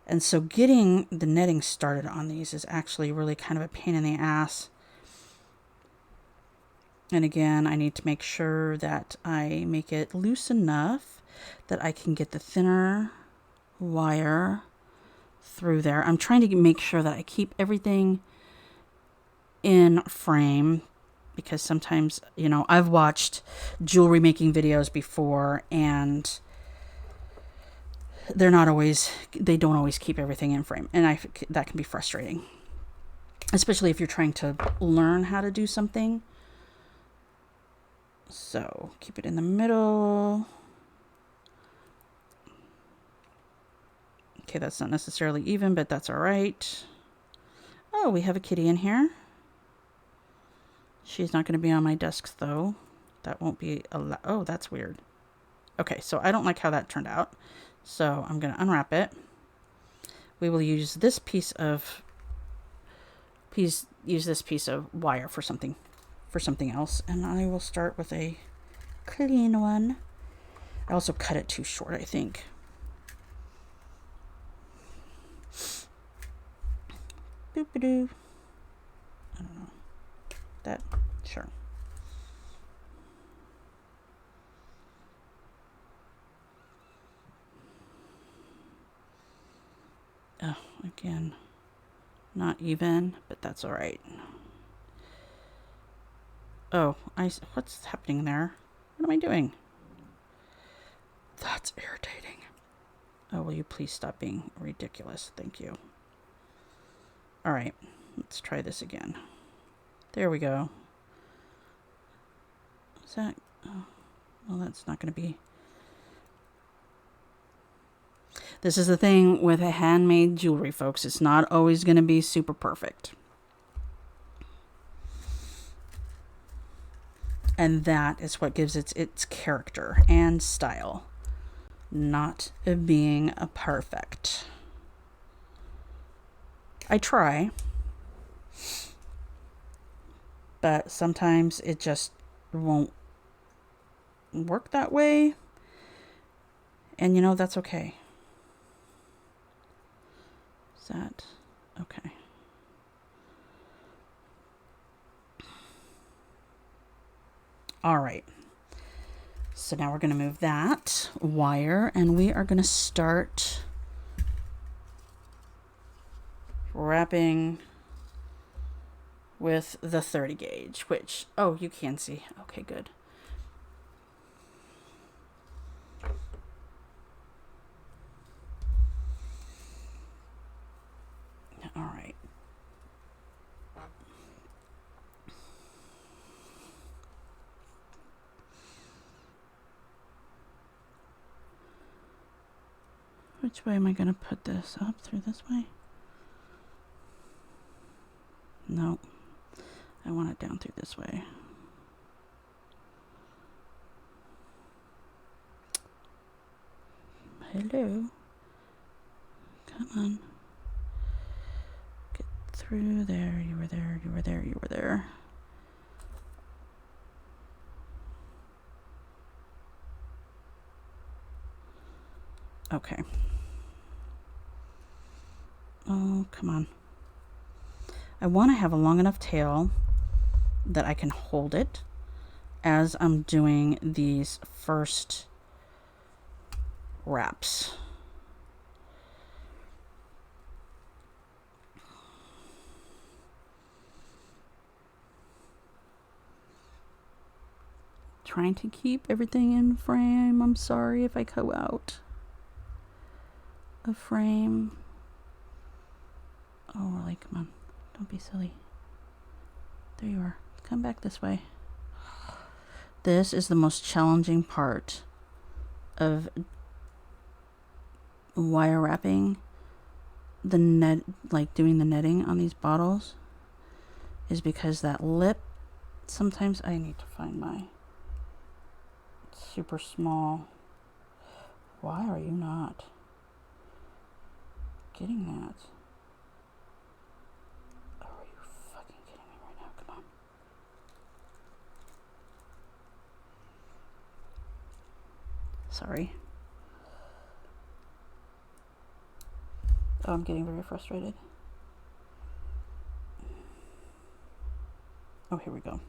And so getting the netting started on these is actually really kind of a pain in the ass. And again, I need to make sure that I make it loose enough that I can get the thinner wire through there. I'm trying to make sure that I keep everything in frame, because sometimes, you know, I've watched jewelry making videos before, and they don't always keep everything in frame, and that can be frustrating, especially if you're trying to learn how to do something. So keep it in the middle. Okay, that's not necessarily even, but that's all right. Oh, we have a kitty in here. She's not going to be on my desk, though. That won't be allowed. Oh, that's weird. Okay, so I don't like how that turned out. So I'm going to unwrap it. We will use this piece of wire for something else, and I will start with a clean one. I also cut it too short, I think. Boop-a-doo. I don't know. That, sure. Oh, again, not even, but that's all right. Oh, what's happening there? What am I doing? That's irritating. Oh, will you please stop being ridiculous? Thank you. All right, let's try this again. There we go. Is that, oh, well, that's not going to be. This is the thing with a handmade jewelry, folks. It's not always going to be super perfect. And that is what gives its character and style. Not being a perfect. I try. But sometimes it just won't work that way. And you know, that's okay. Is that okay? All right. So now we're going to move that wire, and we are going to start wrapping with the 30 gauge, which, oh, you can see. Okay, good. All right. Which way am I going to put this? Up through this way? No. I want it down through this way. Hello. Come on. Get through there. You were there. You were there. You were there. Okay. Oh, come on. I want to have a long enough tail that I can hold it as I'm doing these first wraps. Trying to keep everything in frame. I'm sorry if I go out of frame. Oh, really? Come on. Don't be silly. There you are. Come back this way. This is the most challenging part of wire wrapping the net, like doing the netting on these bottles, is because that lip, sometimes I need to find my super small. Why are you not getting that? Oh, are you fucking kidding me right now? Come on. Sorry. Oh, I'm getting very frustrated. Oh, here we go.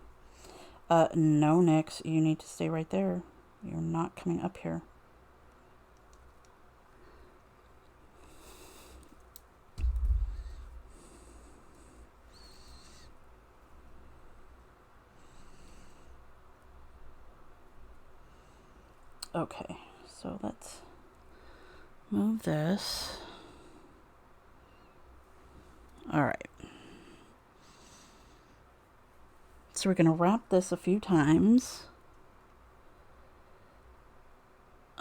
No, Nix, you need to stay right there. You're not coming up here. Okay, so let's move this. All right. So we're going to wrap this a few times.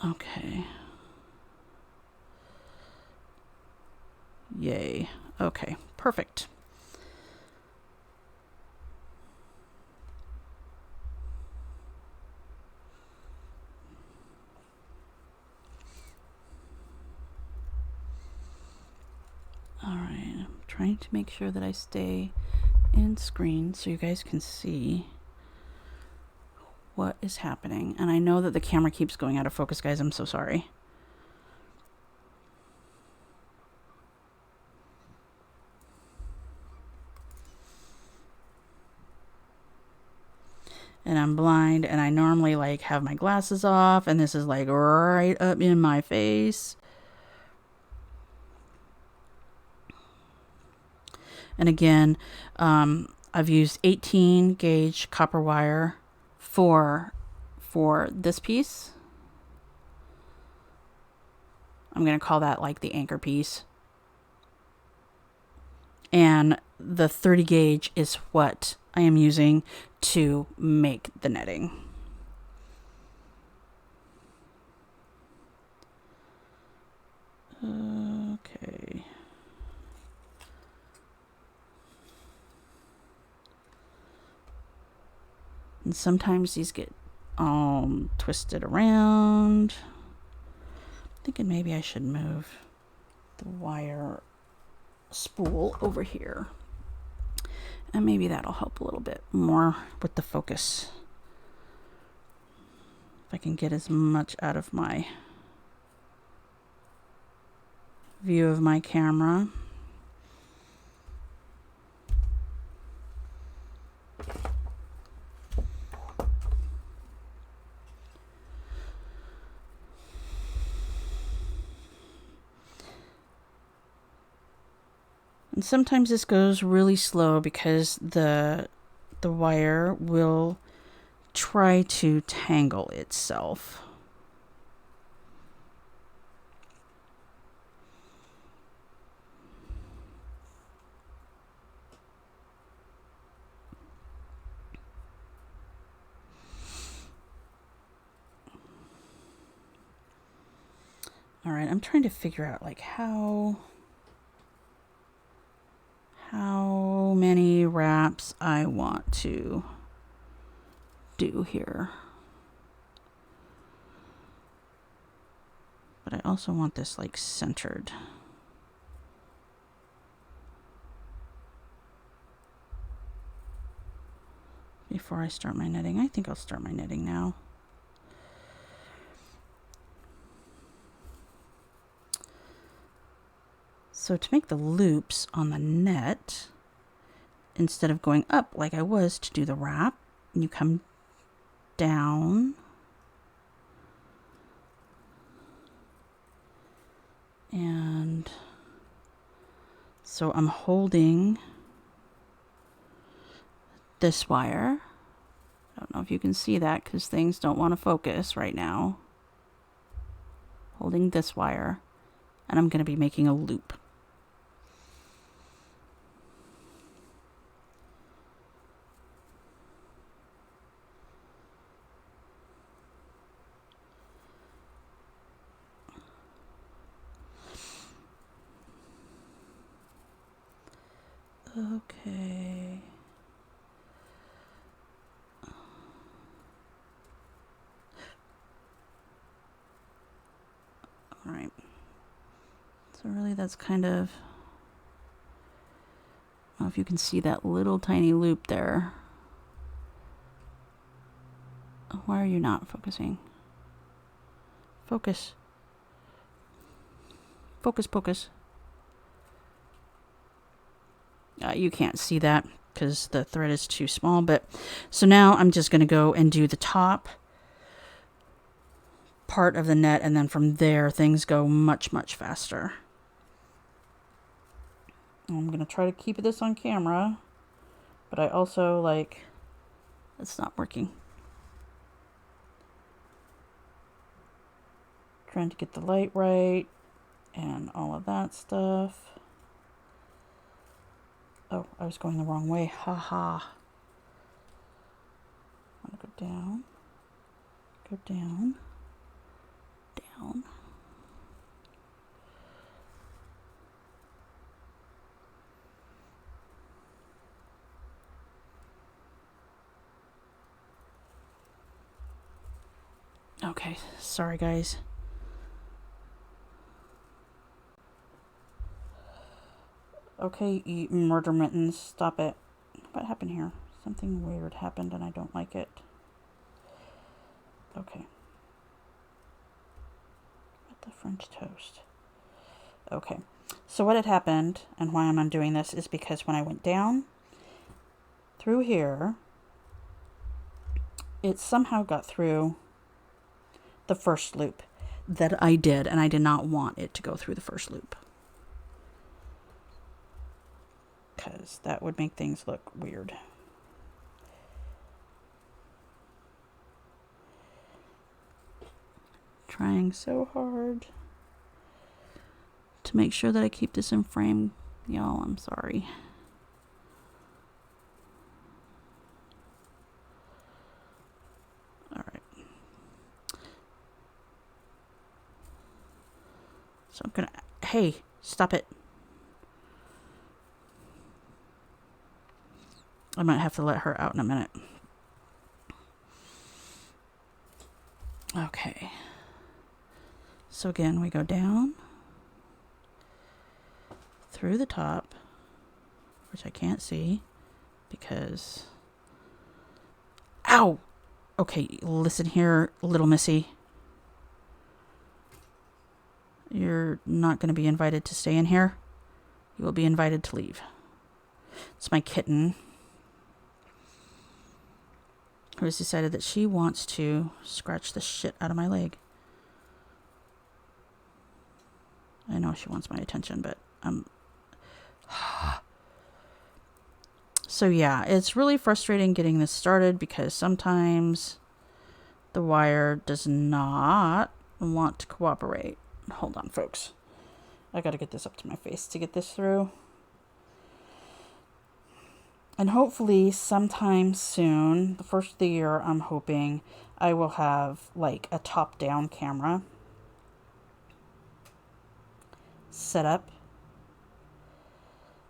Okay. Yay. Okay, perfect. All right, I'm trying to make sure that I stay in screen so you guys can see what is happening. And I know that the camera keeps going out of focus, guys. I'm so sorry. And I'm blind, and I normally like have my glasses off, and this is like right up in my face. And again, I've used 18 gauge copper wire for this piece. I'm going to call that like the anchor piece. And the 30 gauge is what I am using to make the netting. Okay. And sometimes these get twisted around. Thinking maybe I should move the wire spool over here. And maybe that'll help a little bit more with the focus. If I can get as much out of my view of my camera. And sometimes this goes really slow because the wire will try to tangle itself. All right, I'm trying to figure out like how many wraps I want to do here. But I also want this like centered. Before I start my knitting. I think I'll start my knitting now. So to make the loops on the net, instead of going up like I was to do the wrap, you come down and so I'm holding this wire I don't know if you can see that because things don't want to focus right now. Holding this wire, and I'm going to be making a loop. Okay. All right. So really that's kind of, I don't know if you can see that little tiny loop there. Why are you not focusing? Focus. Focus, focus. You can't see that because the thread is too small, but so now I'm just going to go and do the top part of the net, and then from there things go much, much faster. I'm going to try to keep this on camera, but I also it's not working. Trying to get the light right and all of that stuff. Oh, I was going the wrong way. Haha. I'm going to go down. Go down. Down. Okay, sorry guys. Okay, you murder mittens, stop it. What happened here? Something weird happened and I don't like it. Okay. What the French toast? Okay, so what had happened and why I'm undoing this is because when I went down through here, it somehow got through the first loop that I did, and I did not want it to go through the first loop because that would make things look weird. Trying so hard to make sure that I keep this in frame, y'all. I'm sorry. All right. So I'm gonna, hey, stop it. I might have to let her out in a minute. Okay. So again, we go down through the top, which I can't see because, ow! Okay, listen here, little missy. You're not going to be invited to stay in here. You will be invited to leave. It's my kitten who has decided that she wants to scratch the shit out of my leg. I know she wants my attention, but so yeah, it's really frustrating getting this started because sometimes the wire does not want to cooperate. Hold on, folks. I got to get this up to my face to get this through. And hopefully sometime soon, the first of the year, I'm hoping I will have like a top-down camera set up.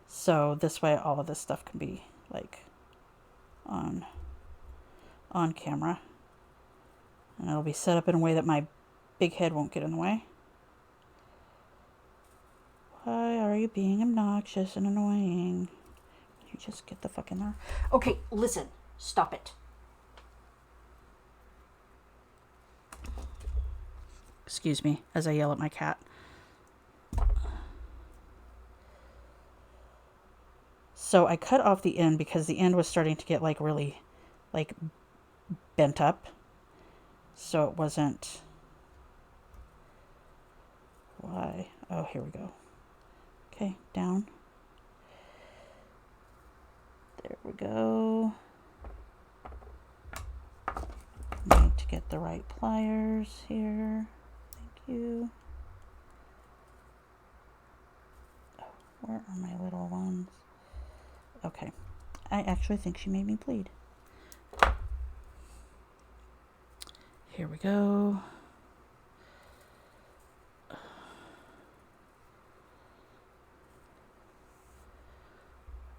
So this way all of this stuff can be like on camera. And it'll be set up in a way that my big head won't get in the way. Why are you being obnoxious and annoying? You just get the fuck in there. Okay, listen. Stop it. Excuse me as I yell at my cat. So I cut off the end because the end was starting to get like really like bent up. So it wasn't. Why? Oh, here we go. Okay, down. There we go. to get the right pliers here. Thank you. Oh, where are my little ones? Okay. I actually think she made me bleed. Here we go.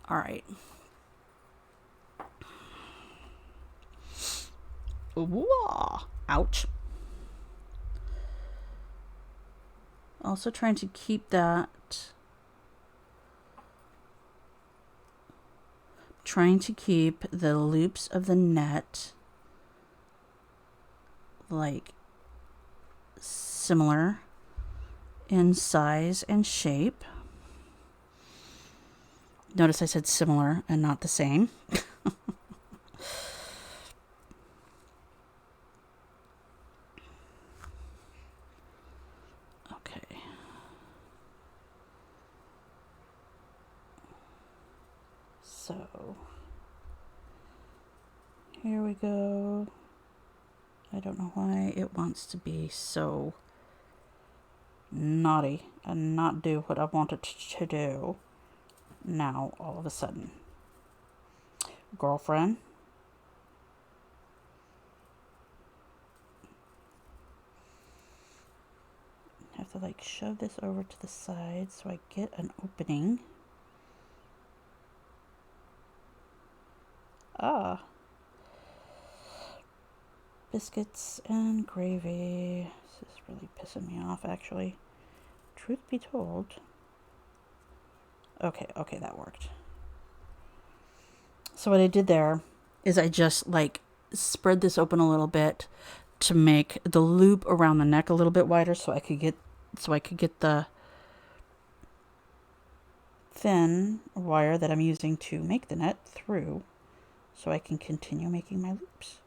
All right. Whoa. Ouch. Also trying to keep that. Trying to keep the loops of the net like similar in size and shape. Notice I said similar and not the same. Okay. So here we go. I don't know why it wants to be so naughty and not do what I want it to do now all of a sudden. Girlfriend. I have to like shove this over to the side so I get an opening. Ah. Biscuits and gravy. This is really pissing me off, actually. Truth be told. Okay, that worked. So what I did there is I just like spread this open a little bit to make the loop around the neck a little bit wider so I could get the thin wire that I'm using to make the net through so I can continue making my loops.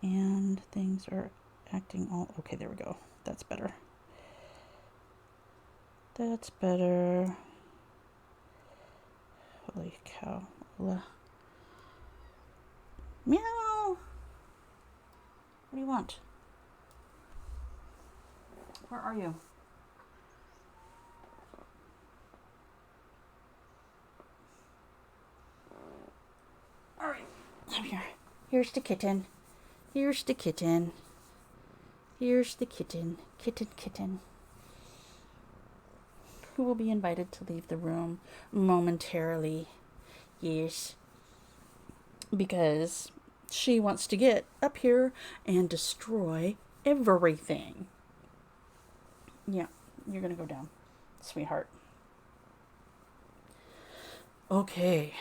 And things are acting all okay. There we go. That's better. That's better. Holy cow. Meow. What do you want? Where are you? All right. Come here. Here's the kitten. Here's the kitten. Here's the kitten. Kitten. Who will be invited to leave the room momentarily. Yes. Because she wants to get up here and destroy everything. Yeah, you're going to go down, sweetheart. Okay.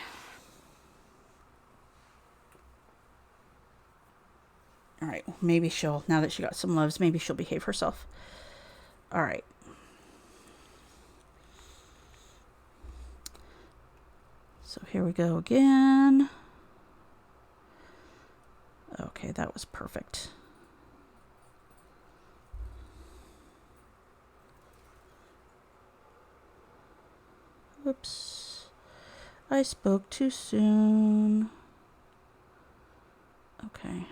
All right, maybe she'll, now that she got some loves, maybe she'll behave herself. All right. So here we go again. Okay, that was perfect. Whoops. I spoke too soon. Okay.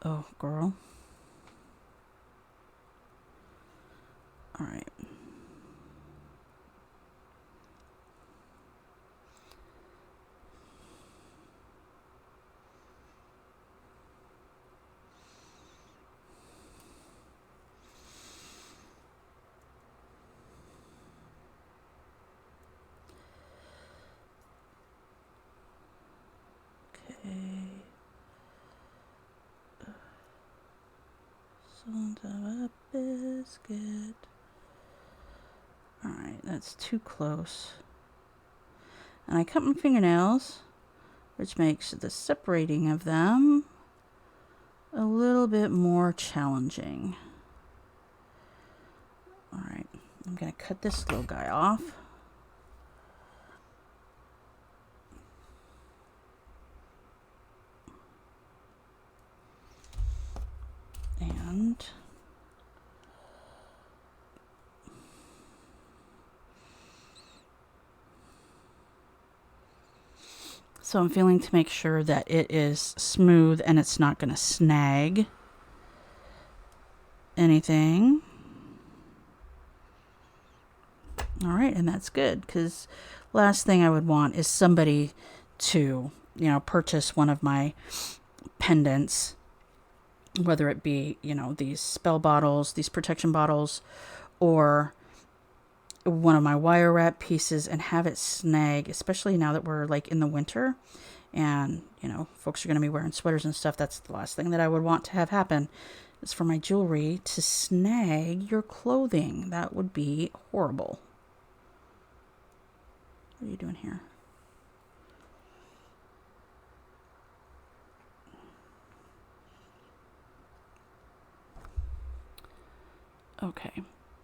Oh, girl. All right. Okay. Salt of a biscuit. Alright, that's too close. And I cut my fingernails, which makes the separating of them a little bit more challenging. Alright, I'm going to cut this little guy off. And so I'm feeling to make sure that it is smooth and it's not going to snag anything. All right, and that's good, because last thing I would want is somebody to, you know, purchase one of my pendants, whether it be, you know, these spell bottles, these protection bottles, or one of my wire wrap pieces, and have it snag, especially now that we're like in the winter and, you know, folks are going to be wearing sweaters and stuff. That's the last thing that I would want to have happen, is for my jewelry to snag your clothing. That would be horrible. What are you doing here? Okay,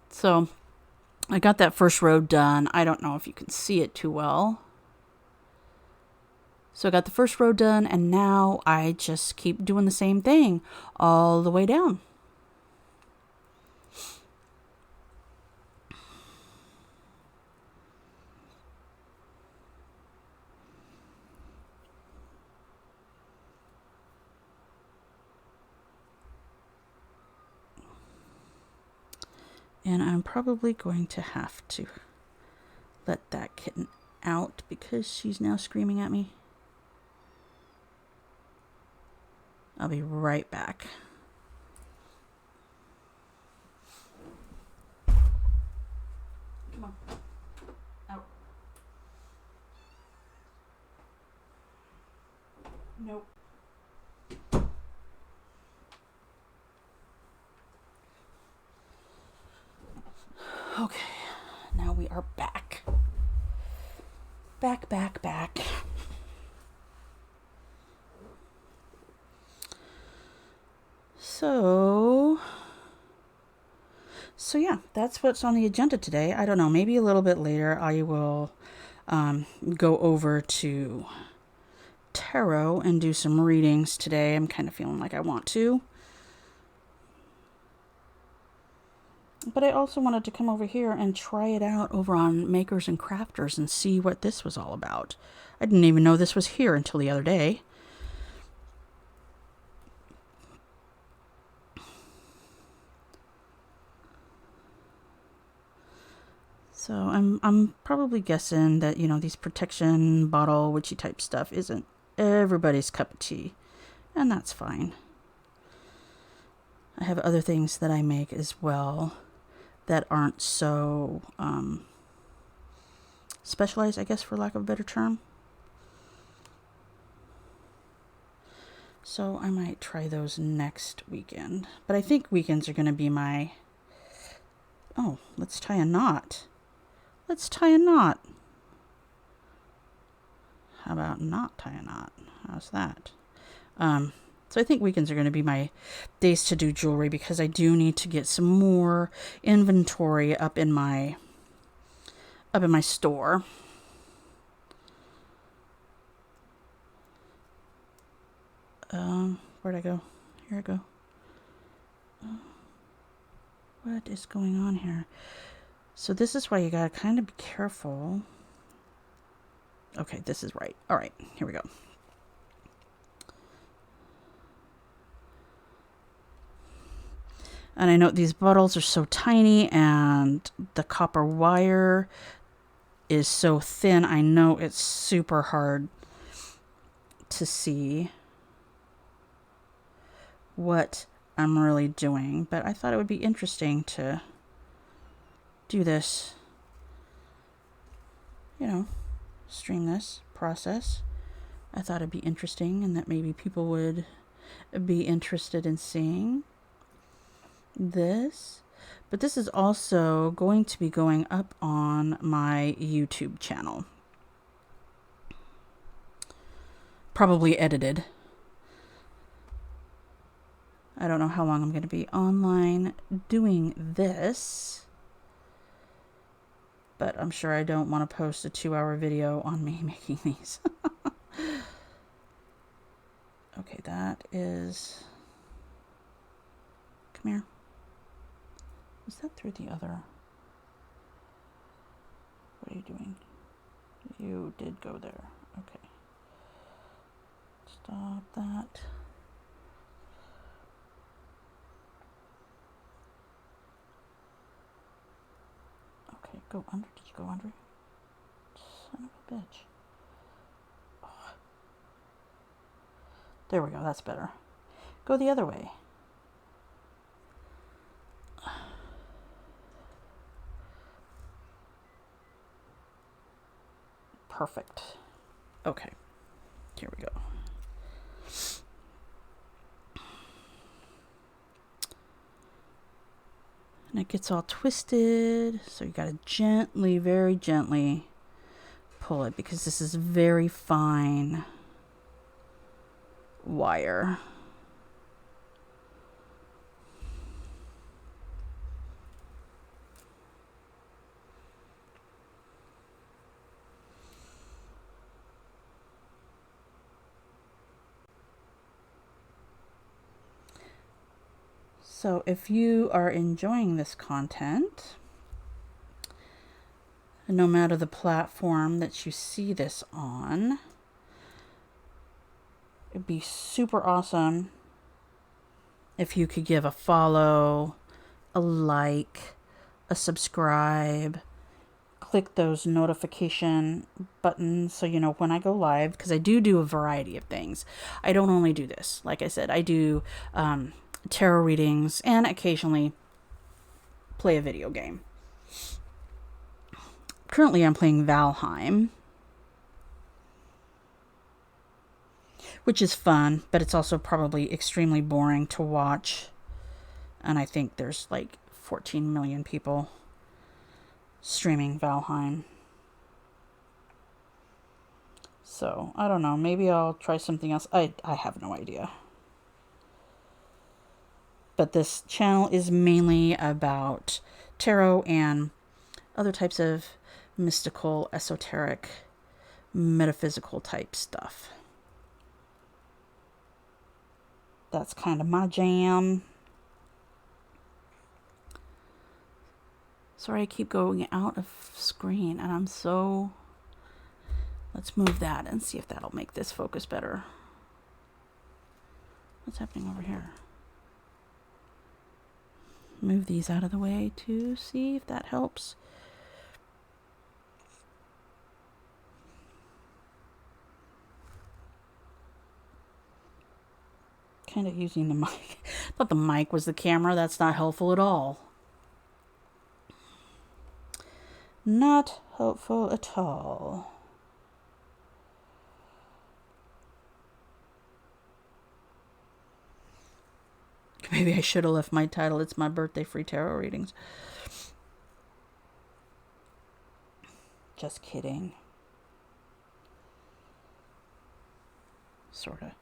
so I got that first row done. I don't know if you can see it too well. So I got the first row done, and now I just keep doing the same thing all the way down. And I'm probably going to have to let that kitten out because she's now screaming at me. I'll be right back. Come on. Out. Nope. Okay, now we are back. Back. So yeah, that's what's on the agenda today. I don't know, maybe a little bit later I will go over to tarot and do some readings today. I'm kind of feeling like I want to. But I also wanted to come over here and try it out over on Makers and Crafters and see what this was all about. I didn't even know this was here until the other day. So I'm probably guessing that, you know, these protection bottle witchy type stuff isn't everybody's cup of tea, and that's fine. I have other things that I make as well that aren't so specialized, I guess, for lack of a better term. So I might try those next weekend. But I think weekends are going to be my... Oh, let's tie a knot. Let's tie a knot. How about not tie a knot? How's that? So I think weekends are going to be my days to do jewelry, because I do need to get some more inventory up in my store. Where'd I go? Here I go. What is going on here? So this is why you gotta kind of be careful. Okay, this is right. All right, here we go. And I know these bottles are so tiny and the copper wire is so thin. I know it's super hard to see what I'm really doing, but I thought it would be interesting to do this, you know, stream this process. I thought it'd be interesting, and that maybe people would be interested in seeing this. But this is also going to be going up on my YouTube channel, probably edited. I don't know how long I'm going to be online doing this, but I'm sure I don't want to post a 2-hour video on me making these. Okay, that is Come here. Is that through the other? What are you doing? You did go there. Okay. Stop that. Okay, go under. Did you go under? Son of a bitch. Oh. There we go. That's better. Go the other way. Perfect. Okay. Here we go. And it gets all twisted, so you gotta gently, very gently pull it because this is very fine wire. So if you are enjoying this content, no matter the platform that you see this on, it'd be super awesome if you could give a follow, a like, a subscribe, click those notification buttons so you know when I go live, because I do a variety of things. I don't only do this. Like I said, I do tarot readings and occasionally play a video game. Currently I'm playing Valheim, which is fun, but it's also probably extremely boring to watch. And I think there's like 14 million people streaming Valheim. So, I don't know. Maybe I'll try something else. I have no idea. But this channel is mainly about tarot and other types of mystical, esoteric, metaphysical type stuff. That's kind of my jam. Sorry, I keep going out of screen, and I'm so... Let's move that and see if that'll make this focus better. What's happening over here? Move these out of the way to see if that helps. Kind of using the mic. I thought the mic was the camera. That's not helpful at all. Not helpful at all. Maybe I should have left my title. It's my birthday free tarot readings. Just kidding. Sorta.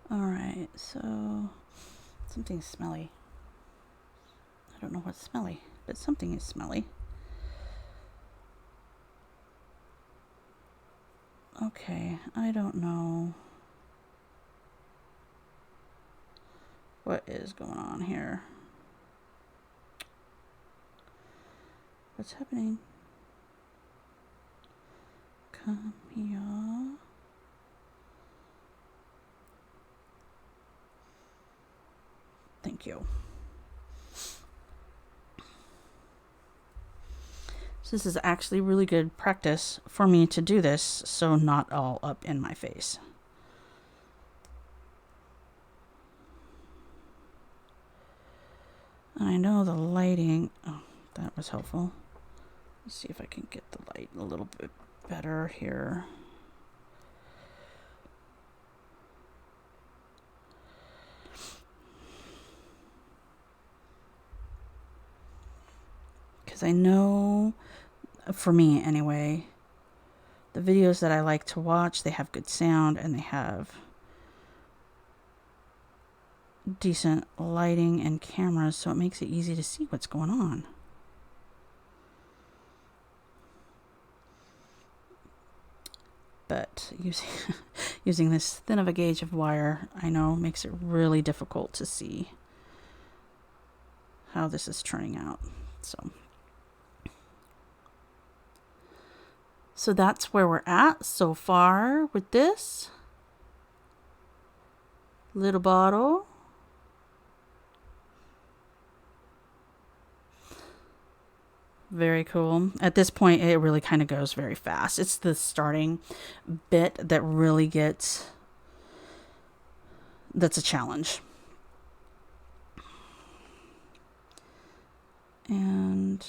Alright, so something's smelly. I don't know what's smelly, but something is smelly. Okay, I don't know what is going on here. What's happening? Come here. Thank you. So this is actually really good practice for me to do this, so not all up in my face. And I know the lighting, oh, that was helpful. Let's see if I can get the light a little bit better here. because I know, for me anyway, the videos that I like to watch, they have good sound and they have decent lighting and cameras, so it makes it easy to see what's going on. But using this thin of a gauge of wire, I know, makes it really difficult to see how this is turning out. So that's where we're at so far with this little bottle. Very cool. At this point, it really kind of goes very fast. It's the starting bit that really that's a challenge. And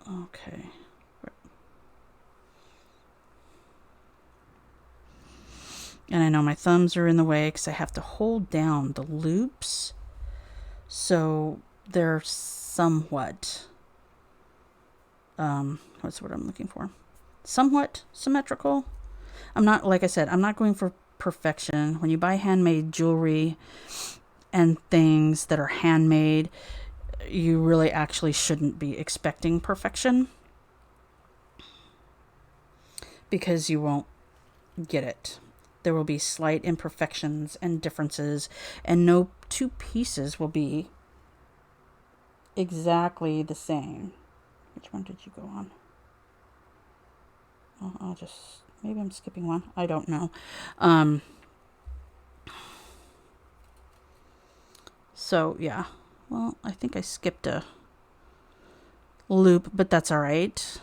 okay. And I know my thumbs are in the way because I have to hold down the loops so they're somewhat, what's the word I'm looking for? Somewhat symmetrical. I'm not, like I said, I'm not going for perfection. When you buy handmade jewelry and things that are handmade, you really actually shouldn't be expecting perfection because you won't get it. There will be slight imperfections and differences, and no two pieces will be exactly the same. Which one did you go on? Well, maybe I'm skipping one. I don't know. So yeah, well, I think I skipped a loop, but that's all right.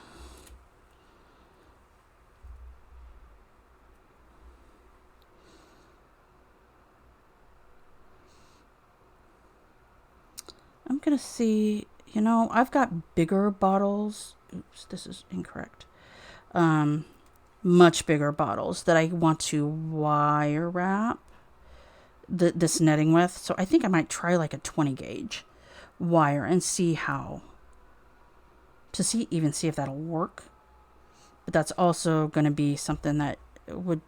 I'm going to see, I've got bigger bottles. Oops, this is incorrect. Much bigger bottles that I want to wire wrap this netting with. So I think I might try like a 20 gauge wire and see if that'll work. But that's also going to be something that would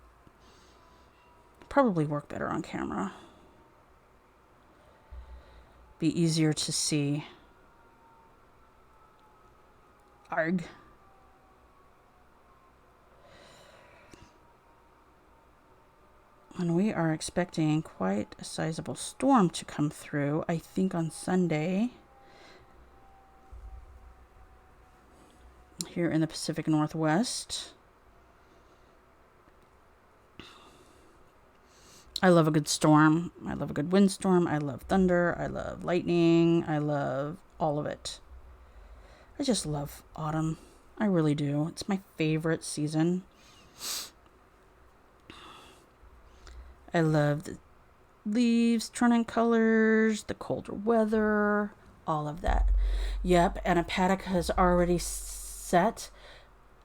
probably work better on camera. Be easier to see. Arg. And we are expecting quite a sizable storm to come through, I think on Sunday. Here in the Pacific Northwest. I love a good storm. I love a good windstorm. I love thunder. I love lightning. I love all of it. I just love autumn. I really do. It's my favorite season. I love the leaves turning colors, the colder weather, all of that. Yep, and a paddock has already set.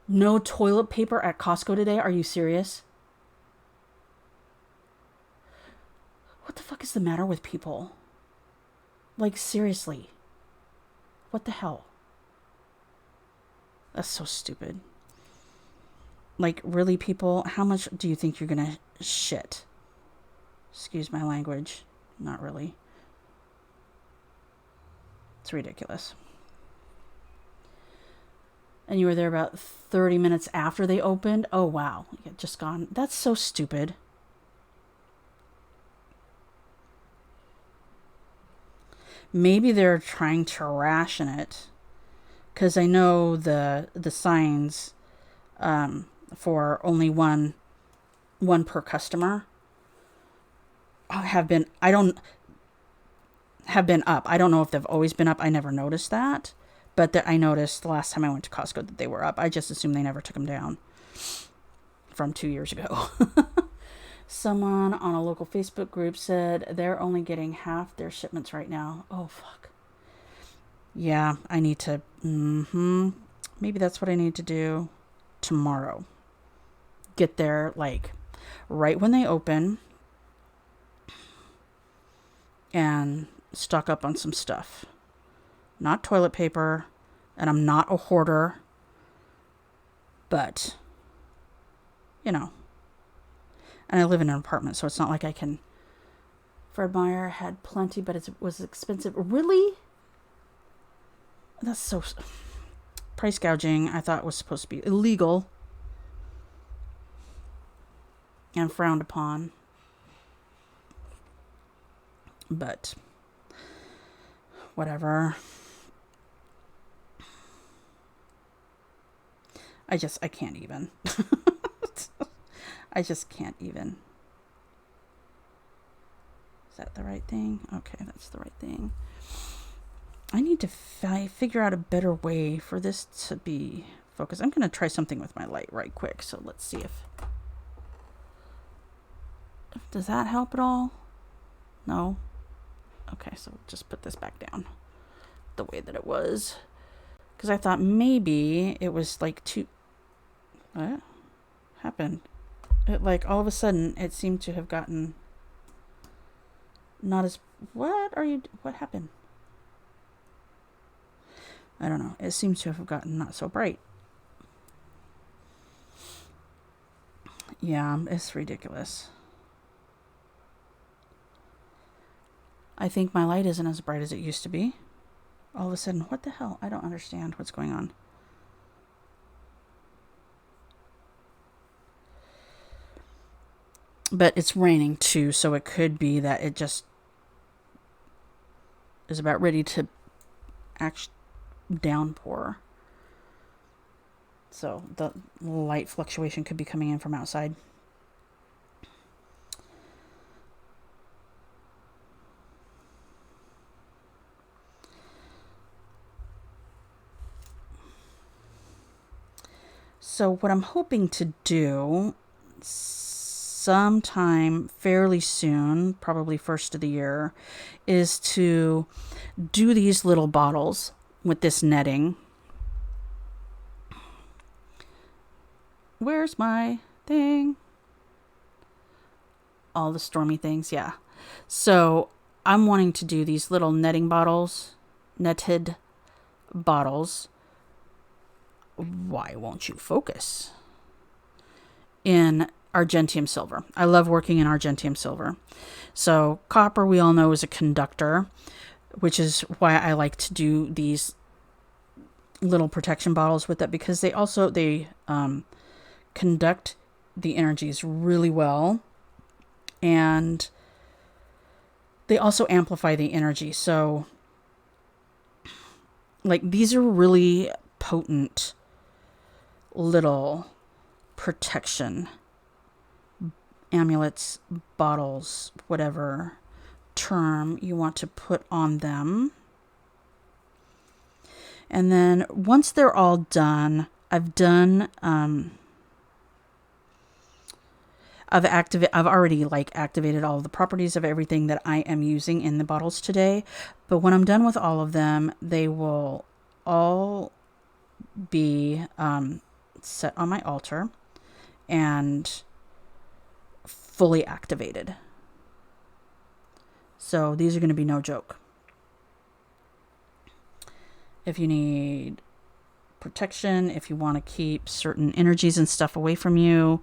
No toilet paper at Costco today. Are you serious? What the fuck is the matter with people? Like, seriously. What the hell? That's so stupid. Like, really, people? How much do you think you're gonna shit? Excuse my language. Not really. It's ridiculous. And you were there about 30 minutes after they opened? Oh, wow. Just gone. That's so stupid. Maybe they're trying to ration it. Because I know the signs for only one per customer have been up. I don't know if they've always been up. I never noticed that. But I noticed the last time I went to Costco that they were up. I just assumed they never took them down from 2 years ago. Someone on a local Facebook group said they're only getting half their shipments right now. Oh, fuck. Yeah, I need to... Maybe that's what I need to do tomorrow. Get there, like, right when they open. and stock up on some stuff. Not toilet paper, and I'm not a hoarder, but, you know. And I live in an apartment, so it's not like I can... Fred Meyer had plenty, but it was expensive. Really? That's so... Price gouging, I thought was supposed to be illegal and frowned upon. But whatever. I can't even. I just can't even. Is that the right thing? Okay, that's the right thing. I need to figure out a better way for this to be focused. I'm going to try something with my light right quick. So let's see if... Does that help at all? No? Okay, so just put this back down the way that it was. Because I thought maybe it was like too... What happened? It like all of a sudden it seemed to have gotten not as... What happened? I don't know. It seems to have gotten not so bright. Yeah, it's ridiculous. I think my light isn't as bright as it used to be. All of a sudden, what the hell? I don't understand what's going on. But it's raining too, so it could be that it just is about ready to actually downpour. So the light fluctuation could be coming in from outside. So what I'm hoping to do sometime fairly soon, probably first of the year, is to do these little bottles with this netting. Where's my thing? All the stormy things, yeah. So I'm wanting to do these little netted bottles. Why won't you focus? In Argentium silver. I love working in Argentium silver. So copper, we all know, is a conductor, which is why I like to do these little protection bottles with it, because they conduct the energies really well, and they also amplify the energy. So like these are really potent little protection amulets, bottles, whatever term you want to put on them. And then once they're all done, I've already activated all of the properties of everything that I am using in the bottles today. But when I'm done with all of them, they will all be set on my altar and fully activated. So these are going to be no joke. If you need protection, if you want to keep certain energies and stuff away from you,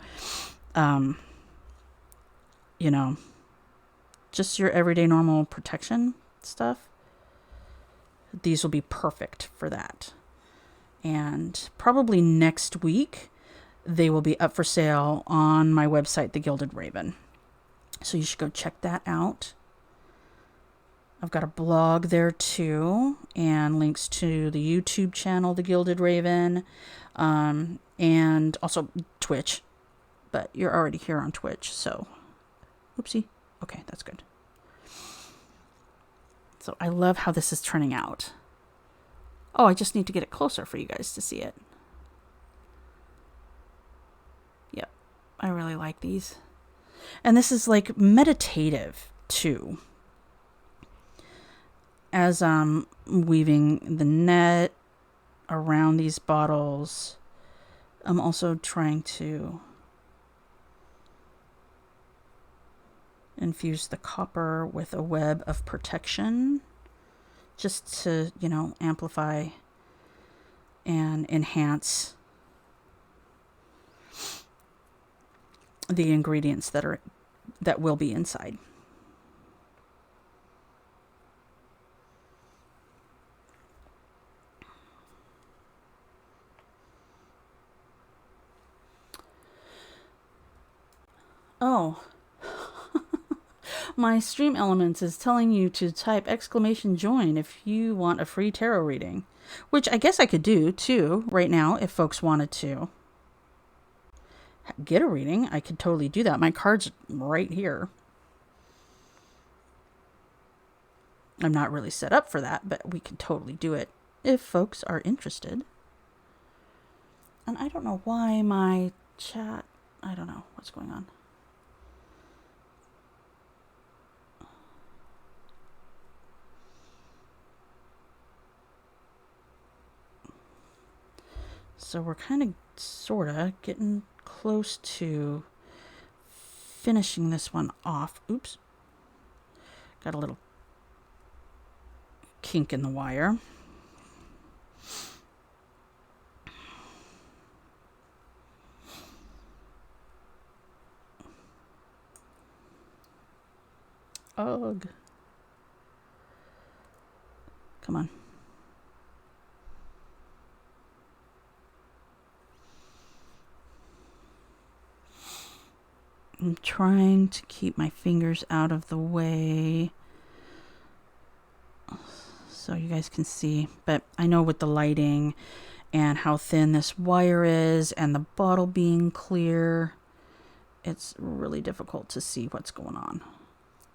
just your everyday normal protection stuff, these will be perfect for that. And probably next week, they will be up for sale on my website, The Gilded Raven. So you should go check that out. I've got a blog there too, and links to the YouTube channel, The Gilded Raven, and also Twitch. But you're already here on Twitch, so oopsie. Okay, that's good. So I love how this is turning out. Oh, I just need to get it closer for you guys to see it. Yep, I really like these. And this is like meditative too. As I'm weaving the net around these bottles, I'm also trying to infuse the copper with a web of protection just to, you know, amplify and enhance the ingredients that will be inside. Oh, my Stream Elements is telling you to type !join if you want a free tarot reading, which I guess I could do too right now if folks wanted to get a reading. I could totally do that. My card's right here. I'm not really set up for that, but we could totally do it if folks are interested. And I don't know why my chat, I don't know what's going on. So we're kind of, sort of, getting close to finishing this one off. Oops. Got a little kink in the wire. Ugh. Come on. I'm trying to keep my fingers out of the way so you guys can see, but I know with the lighting and how thin this wire is and the bottle being clear, it's really difficult to see what's going on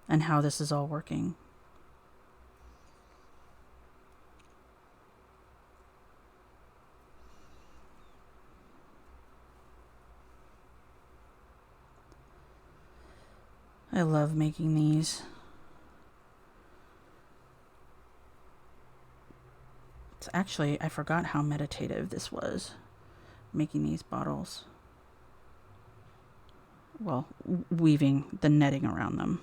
and how this is all working. I love making these. It's actually, I forgot how meditative this was, making these bottles. Well, weaving the netting around them.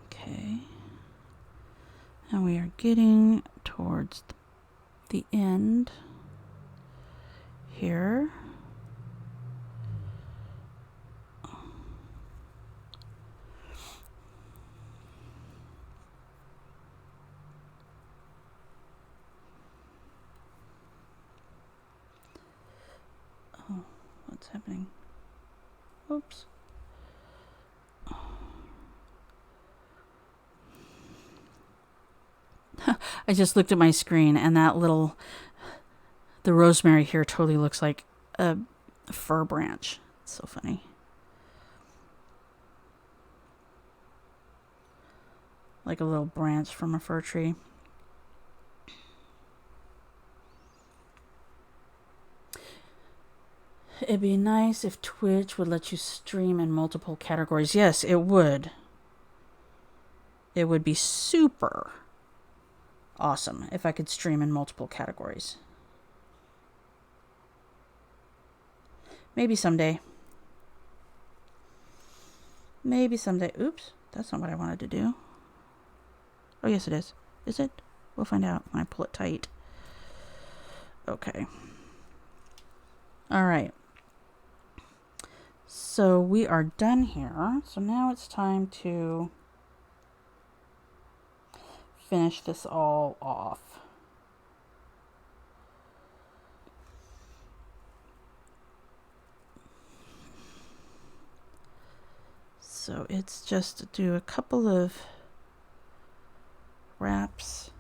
Okay. And we are getting towards the end here. Oh, what's happening? Oops. I just looked at my screen and the rosemary here totally looks like a fir branch. It's so funny. Like a little branch from a fir tree. It'd be nice if Twitch would let you stream in multiple categories. Yes, it would. It would be super awesome if I could stream in multiple categories. Maybe someday. Maybe someday. Oops, that's not what I wanted to do. Oh, yes, it is. Is it? We'll find out when I pull it tight. Okay. All right. So we are done here. So now it's time to finish this all off. So it's just to do a couple of wraps.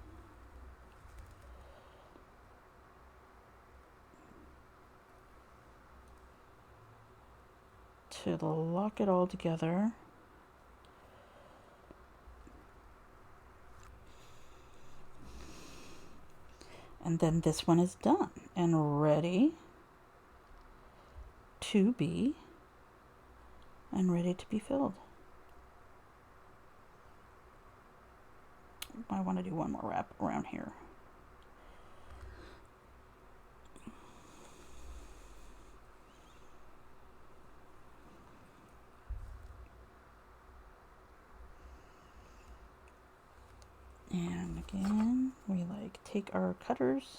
To lock it all together. And then this one is done and ready to be filled. I want to do one more wrap around here. And again, we like take our cutters,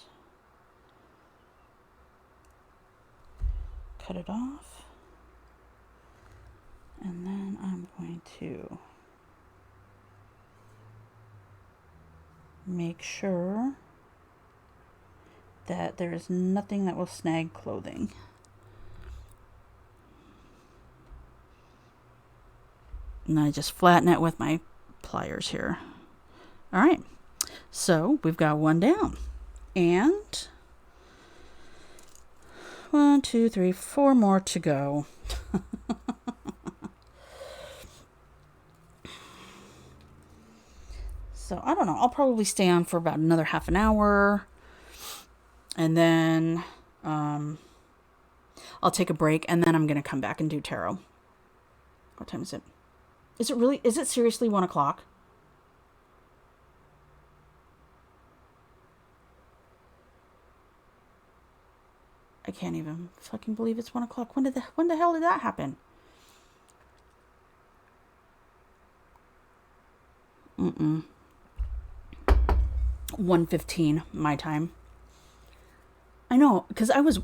cut it off, and then I'm going to make sure that there is nothing that will snag clothing. And I just flatten it with my pliers here. All right, so we've got one down, and 1, 2, 3, 4 more to go. So I don't know, I'll probably stay on for about another half an hour, and then I'll take a break, and then I'm going to come back and do tarot. What time is it? Is it seriously 1 o'clock? I can't even fucking believe it's 1 o'clock. When the hell did that happen? 1:15 my time. I know, because I was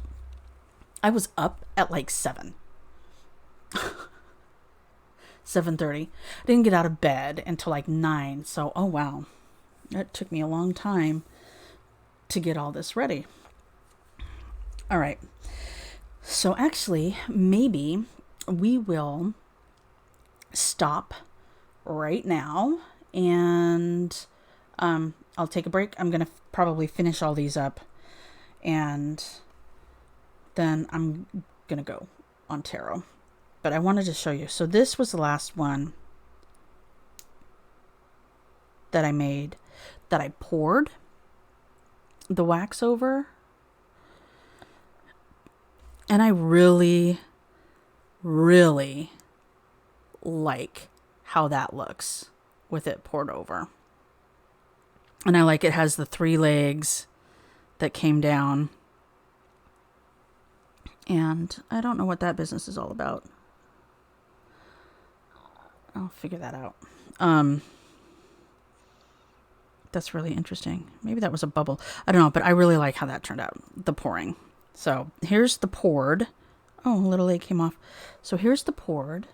up at like 7. 7:30. I didn't get out of bed until like 9. So, oh wow. That took me a long time to get all this ready. All right. So actually, maybe we will stop right now, and I'll take a break. I'm going to probably finish all these up, and then I'm going to go on tarot. But I wanted to show you. So this was the last one that I made, that I poured the wax over. And I really, really like how that looks with it poured over. And I like it has the 3 legs that came down. And I don't know what that business is all about. I'll figure that out. That's really interesting. Maybe that was a bubble. I don't know, but I really like how that turned out, the pouring. So here's the poured. Oh, a little leg came off. So here's the poured.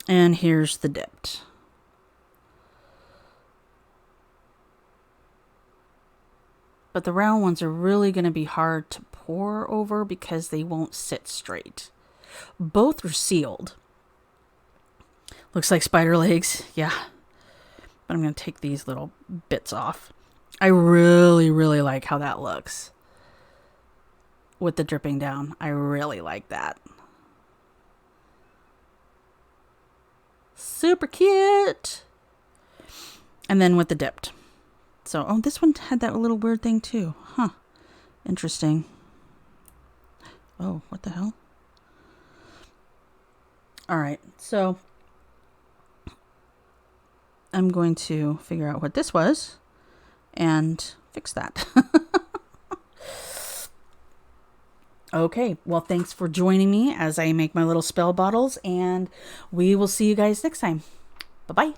And here's the dipped. But the round ones are really going to be hard to pour over because they won't sit straight. Both are sealed. Looks like spider legs. Yeah. But I'm going to take these little bits off. I really, really like how that looks. With the dripping down. I really like that. Super cute. And then with the dipped. So, oh, this one had that little weird thing too. Huh. Interesting. Oh, what the hell? All right. So, I'm going to figure out what this was and fix that. Okay, well, thanks for joining me as I make my little spell bottles, and we will see you guys next time. Bye-bye.